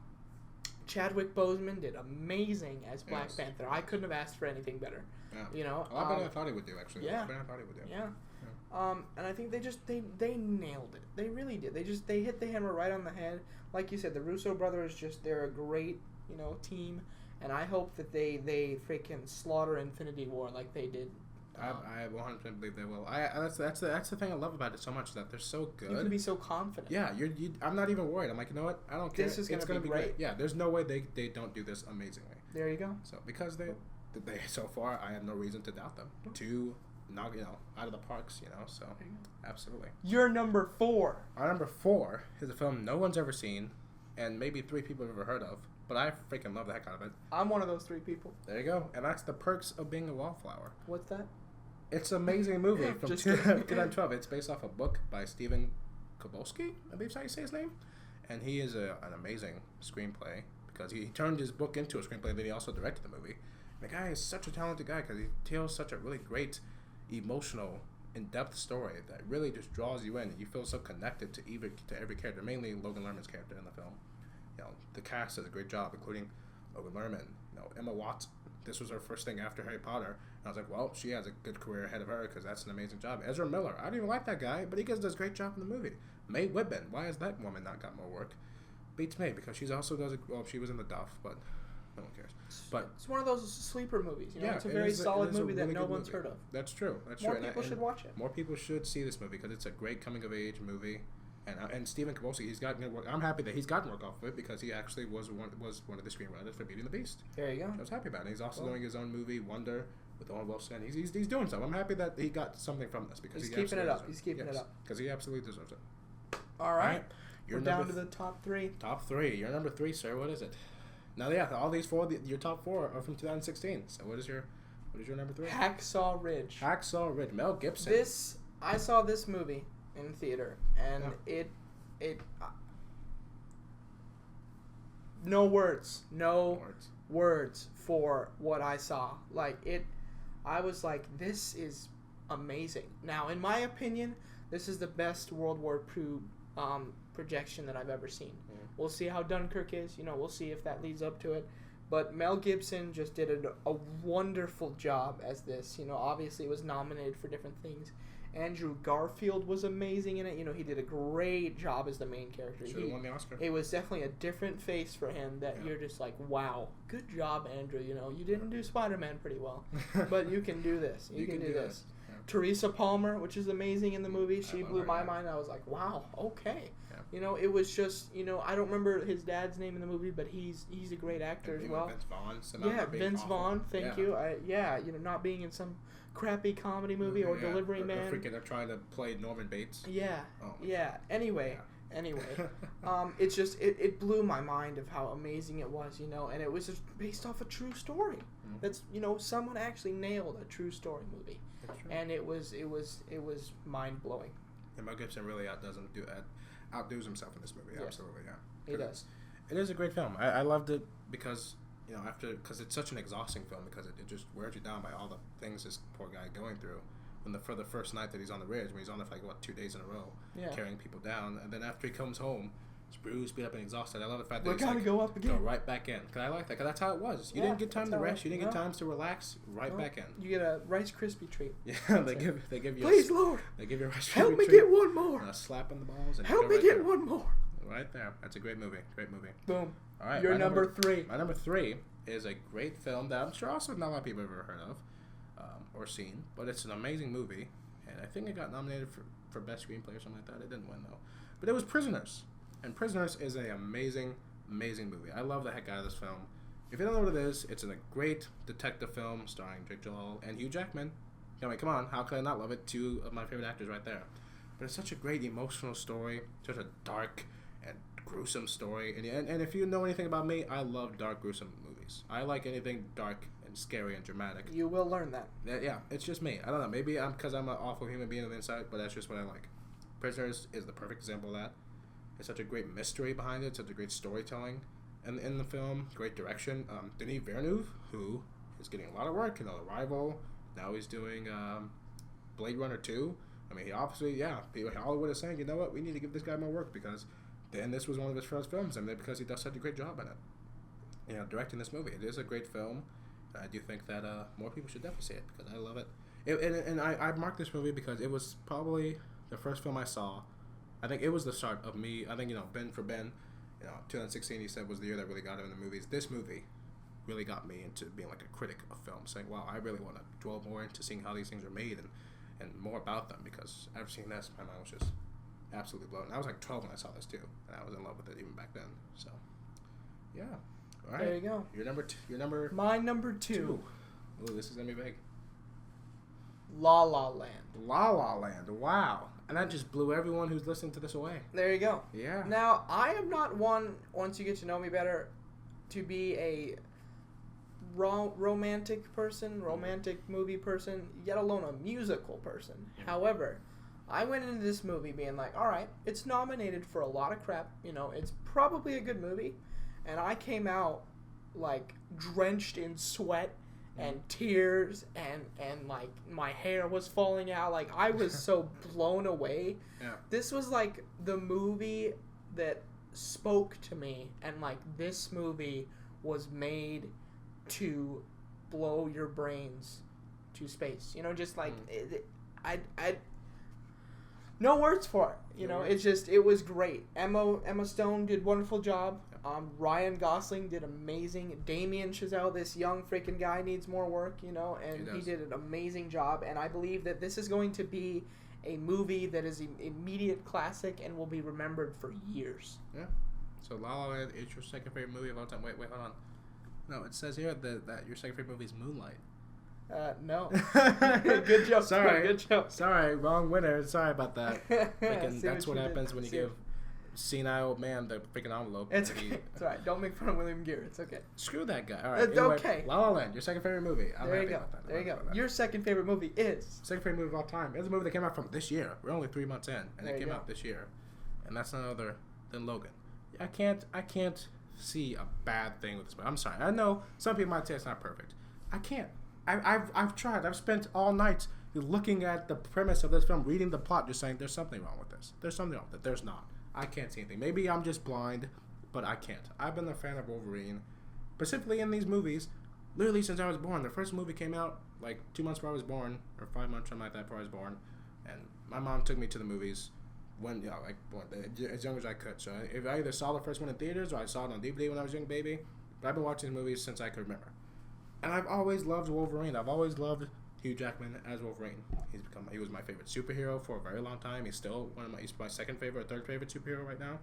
Speaker 1: Chadwick Boseman did amazing as Black Panther. I couldn't have asked for anything better.
Speaker 2: Yeah. A lot better than I thought he would do, actually.
Speaker 1: Yeah.
Speaker 2: A lot better than I thought he would do.
Speaker 1: Yeah. And I think they nailed it. They really did. They hit the hammer right on the head. Like you said, the Russo brothers they're a great, team. And I hope that they freaking slaughter Infinity War like they did.
Speaker 2: I 100% believe they will. That's the thing I love about it so much, that they're so good.
Speaker 1: You can be so confident.
Speaker 2: Yeah, I'm not even worried. I'm like, you know what? I don't care.
Speaker 1: This is gonna be great.
Speaker 2: Yeah, there's no way they don't do this amazingly.
Speaker 1: There you go.
Speaker 2: So because they so far, I have no reason to doubt them. To knock out of the parks, So absolutely.
Speaker 1: Your number 4.
Speaker 2: Our number 4 is a film no one's ever seen, and maybe 3 people have ever heard of. But I freaking love the heck out of it.
Speaker 1: I'm one of those 3 people.
Speaker 2: There you go. And that's The Perks of Being a Wallflower.
Speaker 1: What's that?
Speaker 2: It's an amazing movie from 2012. It's based off a book by Stephen Kowalski, I believe is how you say his name. And he is an amazing screenplay because he turned his book into a screenplay, then he also directed the movie. And the guy is such a talented guy because he tells such a really great, emotional, in-depth story that really just draws you in. And you feel so connected to every character, mainly Logan Lerman's character in the film. The cast does a great job, including Logan Lerman, Emma Watson. This was her first thing after Harry Potter. And I was like, well, she has a good career ahead of her because that's an amazing job. Ezra Miller, I don't even like that guy, but he does a great job in the movie. Mae Whitman, why has that woman not got more work? Beats me because she also does she was in The Duff, but no one cares. But
Speaker 1: it's one of those sleeper movies. It's a very solid movie that no one's heard of.
Speaker 2: That's true. That's
Speaker 1: true.
Speaker 2: More
Speaker 1: people should watch it.
Speaker 2: More people should see this movie because it's a great coming-of-age movie. And Stephen Kowalski, he's gotten work. I'm happy that he's gotten work off of it because he actually was one of the screenwriters for Beauty and the Beast.
Speaker 1: There you go.
Speaker 2: I was happy about it. He's also doing his own movie Wonder with Owen Wilson. He's doing something. I'm happy that he got something from this because
Speaker 1: he's keeping it up. He's keeping it up
Speaker 2: because he absolutely deserves it.
Speaker 1: All right. We're down to the top 3.
Speaker 2: Top 3. Your number 3, sir. What is it? Now, all these 4, your top 4 are from 2016. So what is your number 3?
Speaker 1: Hacksaw Ridge.
Speaker 2: Hacksaw Ridge. Mel Gibson.
Speaker 1: I saw this movie in theater, and it no words for what I saw. I was like, this is amazing. Now, in my opinion, this is the best World War II projection that I've ever seen. We'll see how Dunkirk is. We'll see if that leads up to it. But Mel Gibson just did a wonderful job as this. Obviously it was nominated for different things. Andrew Garfield was amazing in it. He did a great job as the main character.
Speaker 2: Should have won the Oscar.
Speaker 1: It was definitely a different face for him that you're just like, wow, good job, Andrew. You didn't do Spider-Man pretty well, but you can do this. You can do this. Yeah. Teresa Palmer, which is amazing in the movie, she blew my mind. I was like, wow, okay. Yeah. It was just, I don't remember his dad's name in the movie, but he's a great actor as well.
Speaker 2: Vince Vaughn.
Speaker 1: Vince Vaughn. Thank you. Not being in some crappy comedy movie or Delivery Man.
Speaker 2: Freaking, they're trying to play Norman Bates.
Speaker 1: Yeah. Oh. Yeah. Anyway, Anyway, it's just it blew my mind of how amazing it was, you know, and it was just based off a true story.
Speaker 2: Mm-hmm.
Speaker 1: That's, you know, someone actually nailed a true story movie, and it was mind blowing.
Speaker 2: And Mel Gibson really outdoes himself in this movie.
Speaker 1: Yeah.
Speaker 2: Absolutely, yeah.
Speaker 1: He does.
Speaker 2: It is a great film. I loved it because, you know, because it's such an exhausting film because it just wears you down by all the things this poor guy going through. For the first night that he's on the ridge, when he's on there for 2 days in a row, carrying people down, and then after he comes home, he's bruised, beat up, and exhausted. I love the fact that he's
Speaker 1: go up again.
Speaker 2: Go right back in. Because I like that. Because that's how it was. You didn't get time to rest. You didn't get time to relax. Back in.
Speaker 1: You get a Rice Krispie treat.
Speaker 2: Yeah, they give you.
Speaker 1: Please, Lord.
Speaker 2: They give you a Rice Krispie
Speaker 1: Help me
Speaker 2: treat,
Speaker 1: get one more.
Speaker 2: and a slap on the balls. And
Speaker 1: Help me get one more.
Speaker 2: Right there. That's a great movie. Great movie.
Speaker 1: Boom.
Speaker 2: All right.
Speaker 1: Your number 3.
Speaker 2: My number 3 is a great film that I'm sure also not a lot of people have ever heard of or seen, but it's an amazing movie, and I think it got nominated for Best Screenplay or something like that. It didn't win, though. But it was Prisoners, and Prisoners is an amazing, amazing movie. I love the heck out of this film. If you don't know what it is, it's a great detective film starring Jake Gyllenhaal and Hugh Jackman. I mean, come on, how could I not love it? 2 of my favorite actors right there. But it's such a great emotional story, such a dark and gruesome story. And if you know anything about me, I love dark, gruesome movies. I like anything dark and scary and dramatic.
Speaker 1: You will learn that.
Speaker 2: Yeah, it's just me. I don't know. Maybe because I'm an awful human being on the inside, but that's just what I like. Prisoners is the perfect example of that. It's such a great mystery behind it, such a great storytelling in the film, great direction. Denis Villeneuve, who is getting a lot of work, Arrival. Now he's doing Blade Runner 2. I mean, he obviously, Hollywood is saying, you know what, we need to give this guy more work because then this was one of his first films, and because he does such a great job in it. You know, directing this movie. It is a great film. I do think that more people should definitely see it because I love it. And I marked this movie because it was probably the first film I saw. I think it was the start of me. I think, Ben, 2016 he said was the year that really got him in the movies. This movie really got me into being like a critic of film, saying, wow, I really want to dwell more into seeing how these things are made and more about them, because after seeing this, my mind was just absolutely blown. I was like 12 when I saw this too, and I was in love with it even back then. So, yeah. All right.
Speaker 1: There you go.
Speaker 2: My
Speaker 1: number 2.
Speaker 2: Ooh, this is gonna be big.
Speaker 1: La La Land.
Speaker 2: La La Land. Wow. And that just blew everyone who's listening to this away.
Speaker 1: There you go.
Speaker 2: Yeah.
Speaker 1: Now, I am not one, once you get to know me better, to be a romantic movie person, yet alone a musical person. However, I went into this movie being like, all right, it's nominated for a lot of crap. It's probably a good movie. And I came out, like, drenched in sweat and tears and like, my hair was falling out. Like, I was so blown away.
Speaker 2: Yeah.
Speaker 1: This was, like, the movie that spoke to me. And, like, this movie was made to blow your brains to space. Just like, I no words for it. It's just, it was great. Emma Stone did a wonderful job. Ryan Gosling did amazing. Damien Chazelle, this young freaking guy, needs more work, and he did an amazing job. And I believe that this is going to be a movie that is an immediate classic and will be remembered for years.
Speaker 2: Yeah. So La La Land is your second favorite movie of all time. Wait, hold on. No, it says here that your second favorite movie is Moonlight.
Speaker 1: No. Good joke.
Speaker 2: Sorry.
Speaker 1: Good joke.
Speaker 2: Sorry, wrong winner. Sorry about that. That's what
Speaker 1: you
Speaker 2: happens
Speaker 1: did.
Speaker 2: when you give senile old man the freaking envelope.
Speaker 1: It's okay. It's all right. Don't make fun of William Gere. It's okay.
Speaker 2: Screw that guy. All right.
Speaker 1: It's okay.
Speaker 2: La La Land, your second favorite movie.
Speaker 1: There you go. There you go. Your second favorite movie is?
Speaker 2: Second favorite movie of all time. It's a movie that came out from this year. We're only 3 months in, and it came out this year. And that's none other than Logan. I can't see a bad thing with this movie. I'm sorry. I know some people might say it's not perfect. I can't. I've tried. I've spent all night looking at the premise of this film, reading the plot, just saying there's something wrong with this. There's something wrong with it. There's not. I can't see anything. Maybe I'm just blind, but I can't. I've been a fan of Wolverine, specifically in these movies, literally since I was born. The first movie came out like 2 months before I was born, or 5 months, something like that, before I was born. And my mom took me to the movies as young as I could. So if I either saw the first one in theaters or I saw it on DVD when I was a young baby, but I've been watching these movies since I could remember. And I've always loved Wolverine. I've always loved Hugh Jackman as Wolverine. He was my favorite superhero for a very long time. He's still he's my second favorite or third favorite superhero right now.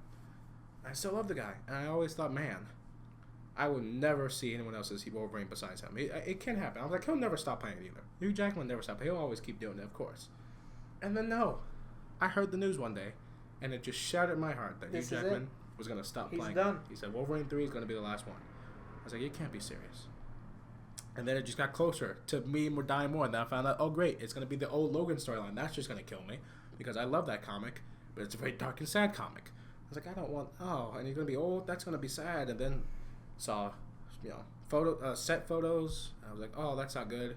Speaker 2: I still love the guy. And I always thought, man, I will never see anyone else's Wolverine besides him. It can happen. I was like, he'll never stop playing it either. Hugh Jackman never stop. He'll always keep doing it, of course. And then no. I heard the news one day and it just shattered my heart that
Speaker 1: This
Speaker 2: Hugh
Speaker 1: is
Speaker 2: Jackman
Speaker 1: it.
Speaker 2: was gonna stop
Speaker 1: He's
Speaker 2: playing.
Speaker 1: done.
Speaker 2: He said Wolverine 3 is gonna be the last one. I was like, you can't be serious. And then it just got closer to me dying more, and then I found out, oh great, it's gonna be the old Logan storyline. That's just gonna kill me because I love that comic, but it's a very dark and sad comic. I was like, I don't want. Oh, and he's gonna be old. That's gonna be sad. And then saw, set photos. I was like, oh, that's not good.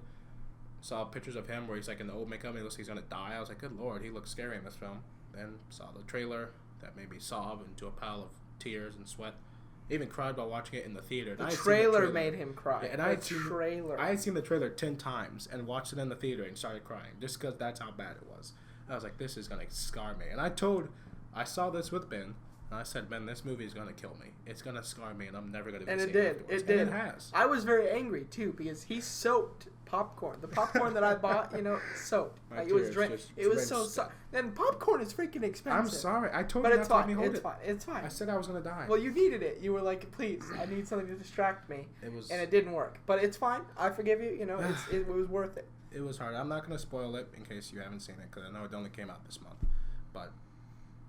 Speaker 2: Saw pictures of him where he's like in the old makeup and he looks like he's gonna die. I was like, good lord, he looks scary in this film. Then saw the trailer that made me sob into a pile of tears and sweat. Even cried while watching it in the theater.
Speaker 1: The trailer made him cry.
Speaker 2: Yeah, and I had seen the trailer 10 times and watched it in the theater and started crying just because that's how bad it was. I was like, this is gonna scar me. And I saw this with Ben. And I said, Ben, this movie is gonna kill me. It's gonna scar me, and I'm never gonna.
Speaker 1: And
Speaker 2: see
Speaker 1: it did.
Speaker 2: afterwards.
Speaker 1: It did.
Speaker 2: And it has.
Speaker 1: I was very angry too because he soaked popcorn. The popcorn that I bought, soaked.
Speaker 2: My
Speaker 1: Like, it was
Speaker 2: tears
Speaker 1: It was
Speaker 2: drenched
Speaker 1: so.
Speaker 2: it.
Speaker 1: And popcorn is freaking expensive.
Speaker 2: I'm sorry. I told
Speaker 1: But
Speaker 2: you
Speaker 1: it's
Speaker 2: not to let
Speaker 1: fine.
Speaker 2: me hold
Speaker 1: It's
Speaker 2: it.
Speaker 1: fine. It's fine.
Speaker 2: I said I was gonna die.
Speaker 1: Well, you needed it. You were like, please, I need something to distract me. And it didn't work. But it's fine. I forgive you. It was worth it.
Speaker 2: It was hard. I'm not gonna spoil it in case you haven't seen it because I know it only came out this month. But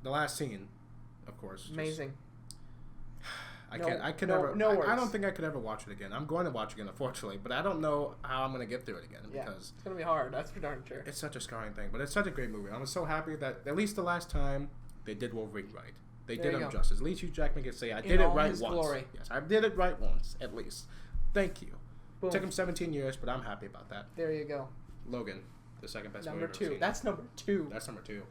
Speaker 2: the last scene, of course,
Speaker 1: Amazing.
Speaker 2: I
Speaker 1: No-
Speaker 2: can't. I can
Speaker 1: no-
Speaker 2: never.
Speaker 1: no
Speaker 2: I
Speaker 1: words.
Speaker 2: don't think I could ever watch it again. I'm going to watch it again, unfortunately, but I don't know how I'm gonna get through it again
Speaker 1: Yeah.
Speaker 2: because
Speaker 1: It's going to be hard. That's for darn sure.
Speaker 2: it's such a scarring thing. But it's such a great movie. I'm so happy that at least the last time they did Wolverine right. They
Speaker 1: There
Speaker 2: did
Speaker 1: you
Speaker 2: him
Speaker 1: go.
Speaker 2: justice. At least Hugh Jackman can say, "I
Speaker 1: In
Speaker 2: did it
Speaker 1: all
Speaker 2: right
Speaker 1: his
Speaker 2: once."
Speaker 1: glory.
Speaker 2: Yes, I did it right once at least. Thank you.
Speaker 1: Boom.
Speaker 2: Took him 17 years, but I'm happy about that.
Speaker 1: There you go.
Speaker 2: Logan, the second best
Speaker 1: Number
Speaker 2: movie I've ever
Speaker 1: 2.
Speaker 2: seen.
Speaker 1: That's number 2.
Speaker 2: That's number 2.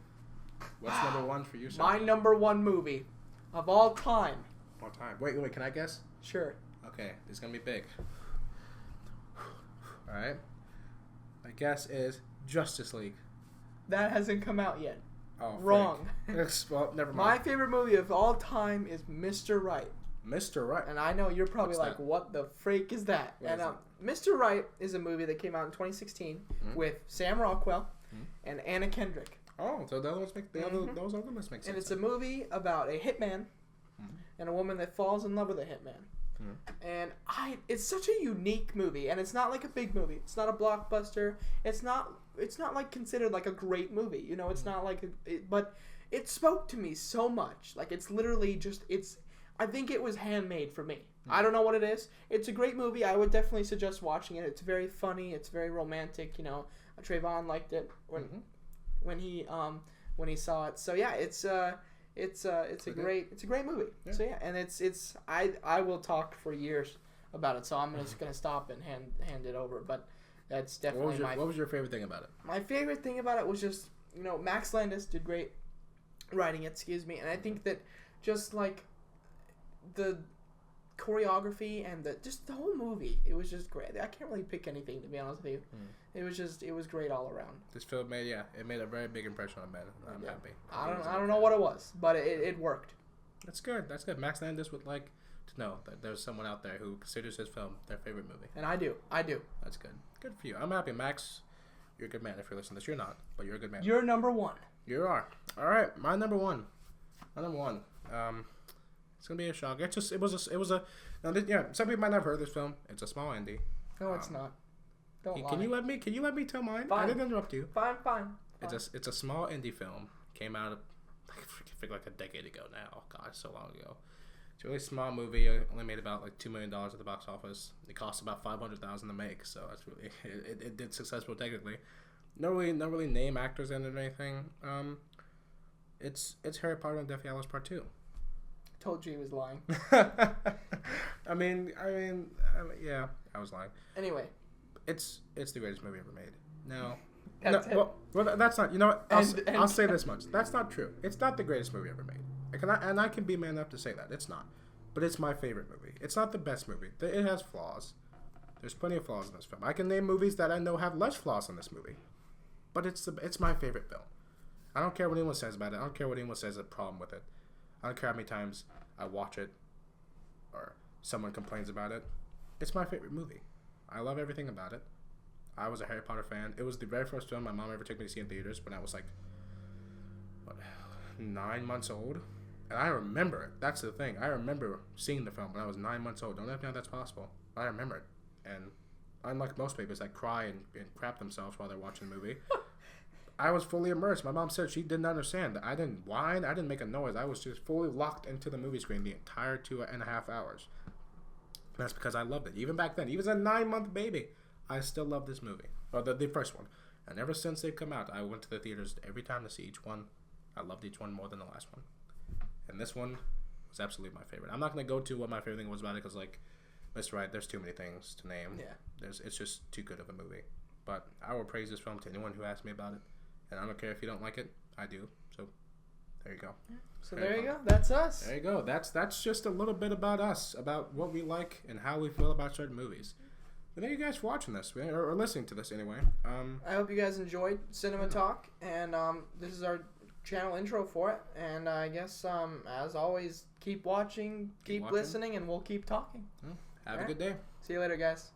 Speaker 2: What's number 1 for you, sir?
Speaker 1: My number 1 movie of all time.
Speaker 2: All time. Wait. Can I guess?
Speaker 1: Sure.
Speaker 2: Okay, this is gonna be big. All right. My guess is Justice League.
Speaker 1: That hasn't come out yet.
Speaker 2: Oh,
Speaker 1: Wrong.
Speaker 2: Well, never
Speaker 1: My
Speaker 2: mind.
Speaker 1: favorite movie of all time is Mr. Right.
Speaker 2: Mr. Right.
Speaker 1: And I know you're probably
Speaker 2: What's
Speaker 1: like,
Speaker 2: that?
Speaker 1: what the freak is that?
Speaker 2: What
Speaker 1: And
Speaker 2: is
Speaker 1: Mr. Right is a movie that came out in 2016 with Sam Rockwell and Anna Kendrick.
Speaker 2: Oh, so the other ones make those other ones make sense.
Speaker 1: And it's a movie about a hitman and a woman that falls in love with a hitman. And it's such a unique movie, and it's not like a big movie. It's not a blockbuster. It's not like considered like a great movie. It's not like but it spoke to me so much. Like it's literally just I think it was handmade for me. I don't know what it is. It's a great movie. I would definitely suggest watching it. It's very funny. It's very romantic. Trayvon liked it when he saw it. So yeah, it's a great movie.
Speaker 2: Yeah.
Speaker 1: So yeah, and I will talk for years about it. So I'm just gonna stop and hand it over. But that's definitely
Speaker 2: what was your favorite thing about it?
Speaker 1: my favorite thing about it was just Max Landis did great writing it. Excuse me, and I think that just like the choreography and the whole movie, it was just great. I can't really pick anything, to be honest with you. It was great all around.
Speaker 2: This film made a very big impression on me. I'm happy.
Speaker 1: I don't know what it was, but it worked.
Speaker 2: That's good. Max Landis would like to know that there's someone out there who considers his film their favorite movie.
Speaker 1: And I do.
Speaker 2: That's good. Good for you. I'm happy, Max. You're a good man. If you're listening to this, you're not, but you're a good man.
Speaker 1: You're number 1.
Speaker 2: You are. All right, my number one. It's gonna be a shock. It was a. Some people might not have heard of this film. It's a small indie.
Speaker 1: No, it's not. Don't lie.
Speaker 2: Can you let me tell mine?
Speaker 1: Fine.
Speaker 2: I didn't interrupt you.
Speaker 1: Fine.
Speaker 2: It's a small indie film. Came out like a decade ago now. God, so long ago. It's a really small movie. It only made about like $2 million at the box office. It cost about $500,000 to make, so that's really it did successful technically. No really name actors in it or anything. It's Harry Potter and Deathly Hallows Part 2.
Speaker 1: Told you he was lying.
Speaker 2: I mean, yeah, I was lying.
Speaker 1: Anyway,
Speaker 2: it's the greatest movie ever made. No.
Speaker 1: That's it.
Speaker 2: Well, that's not. You know what?
Speaker 1: And-
Speaker 2: I'll say this much. That's not true. It's not the greatest movie ever made. I can be man enough to say that. It's not. But it's my favorite movie. It's not the best movie. It has flaws. There's plenty of flaws in this film. I can name movies that I know have less flaws in this movie. But it's my favorite film. I don't care what anyone says about it. I don't care what anyone says is a problem with it. I don't care how many times I watch it or someone complains about it. It's my favorite movie. I love everything about it. I was a Harry Potter fan. It was the very first film my mom ever took me to see in theaters when I was like, 9 months old. And I remember it. That's the thing. I remember seeing the film when I was 9 months old. Don't ask me how that's possible. I remember it. And unlike most people that cry and crap themselves while they're watching the movie, I was fully immersed. My mom said she didn't understand. I didn't whine. I didn't make a noise. I was just fully locked into the movie screen the entire 2.5 hours. And that's because I loved it. Even back then, even as a 9-month baby, I still love this movie. Oh, the first one. And ever since they've come out, I went to the theaters every time to see each one. I loved each one more than the last one. And this one was absolutely my favorite. I'm not going to go to what my favorite thing was about it because, like, Mr. Right, there's too many things to name.
Speaker 1: Yeah.
Speaker 2: It's just too good of a movie. But I will praise this film to anyone who asks me about it. And I don't care if you don't like it. I do. So there you go.
Speaker 1: So there you go. That's us.
Speaker 2: There you go. That's just a little bit about us, about what we like and how we feel about certain movies. But thank you guys for watching this, or listening to this anyway.
Speaker 1: I hope you guys enjoyed Cinema Talk, and this is our channel intro for it. And I guess, as always, keep watching, keep listening, and we'll keep talking.
Speaker 2: Have a good day.
Speaker 1: See you later, guys.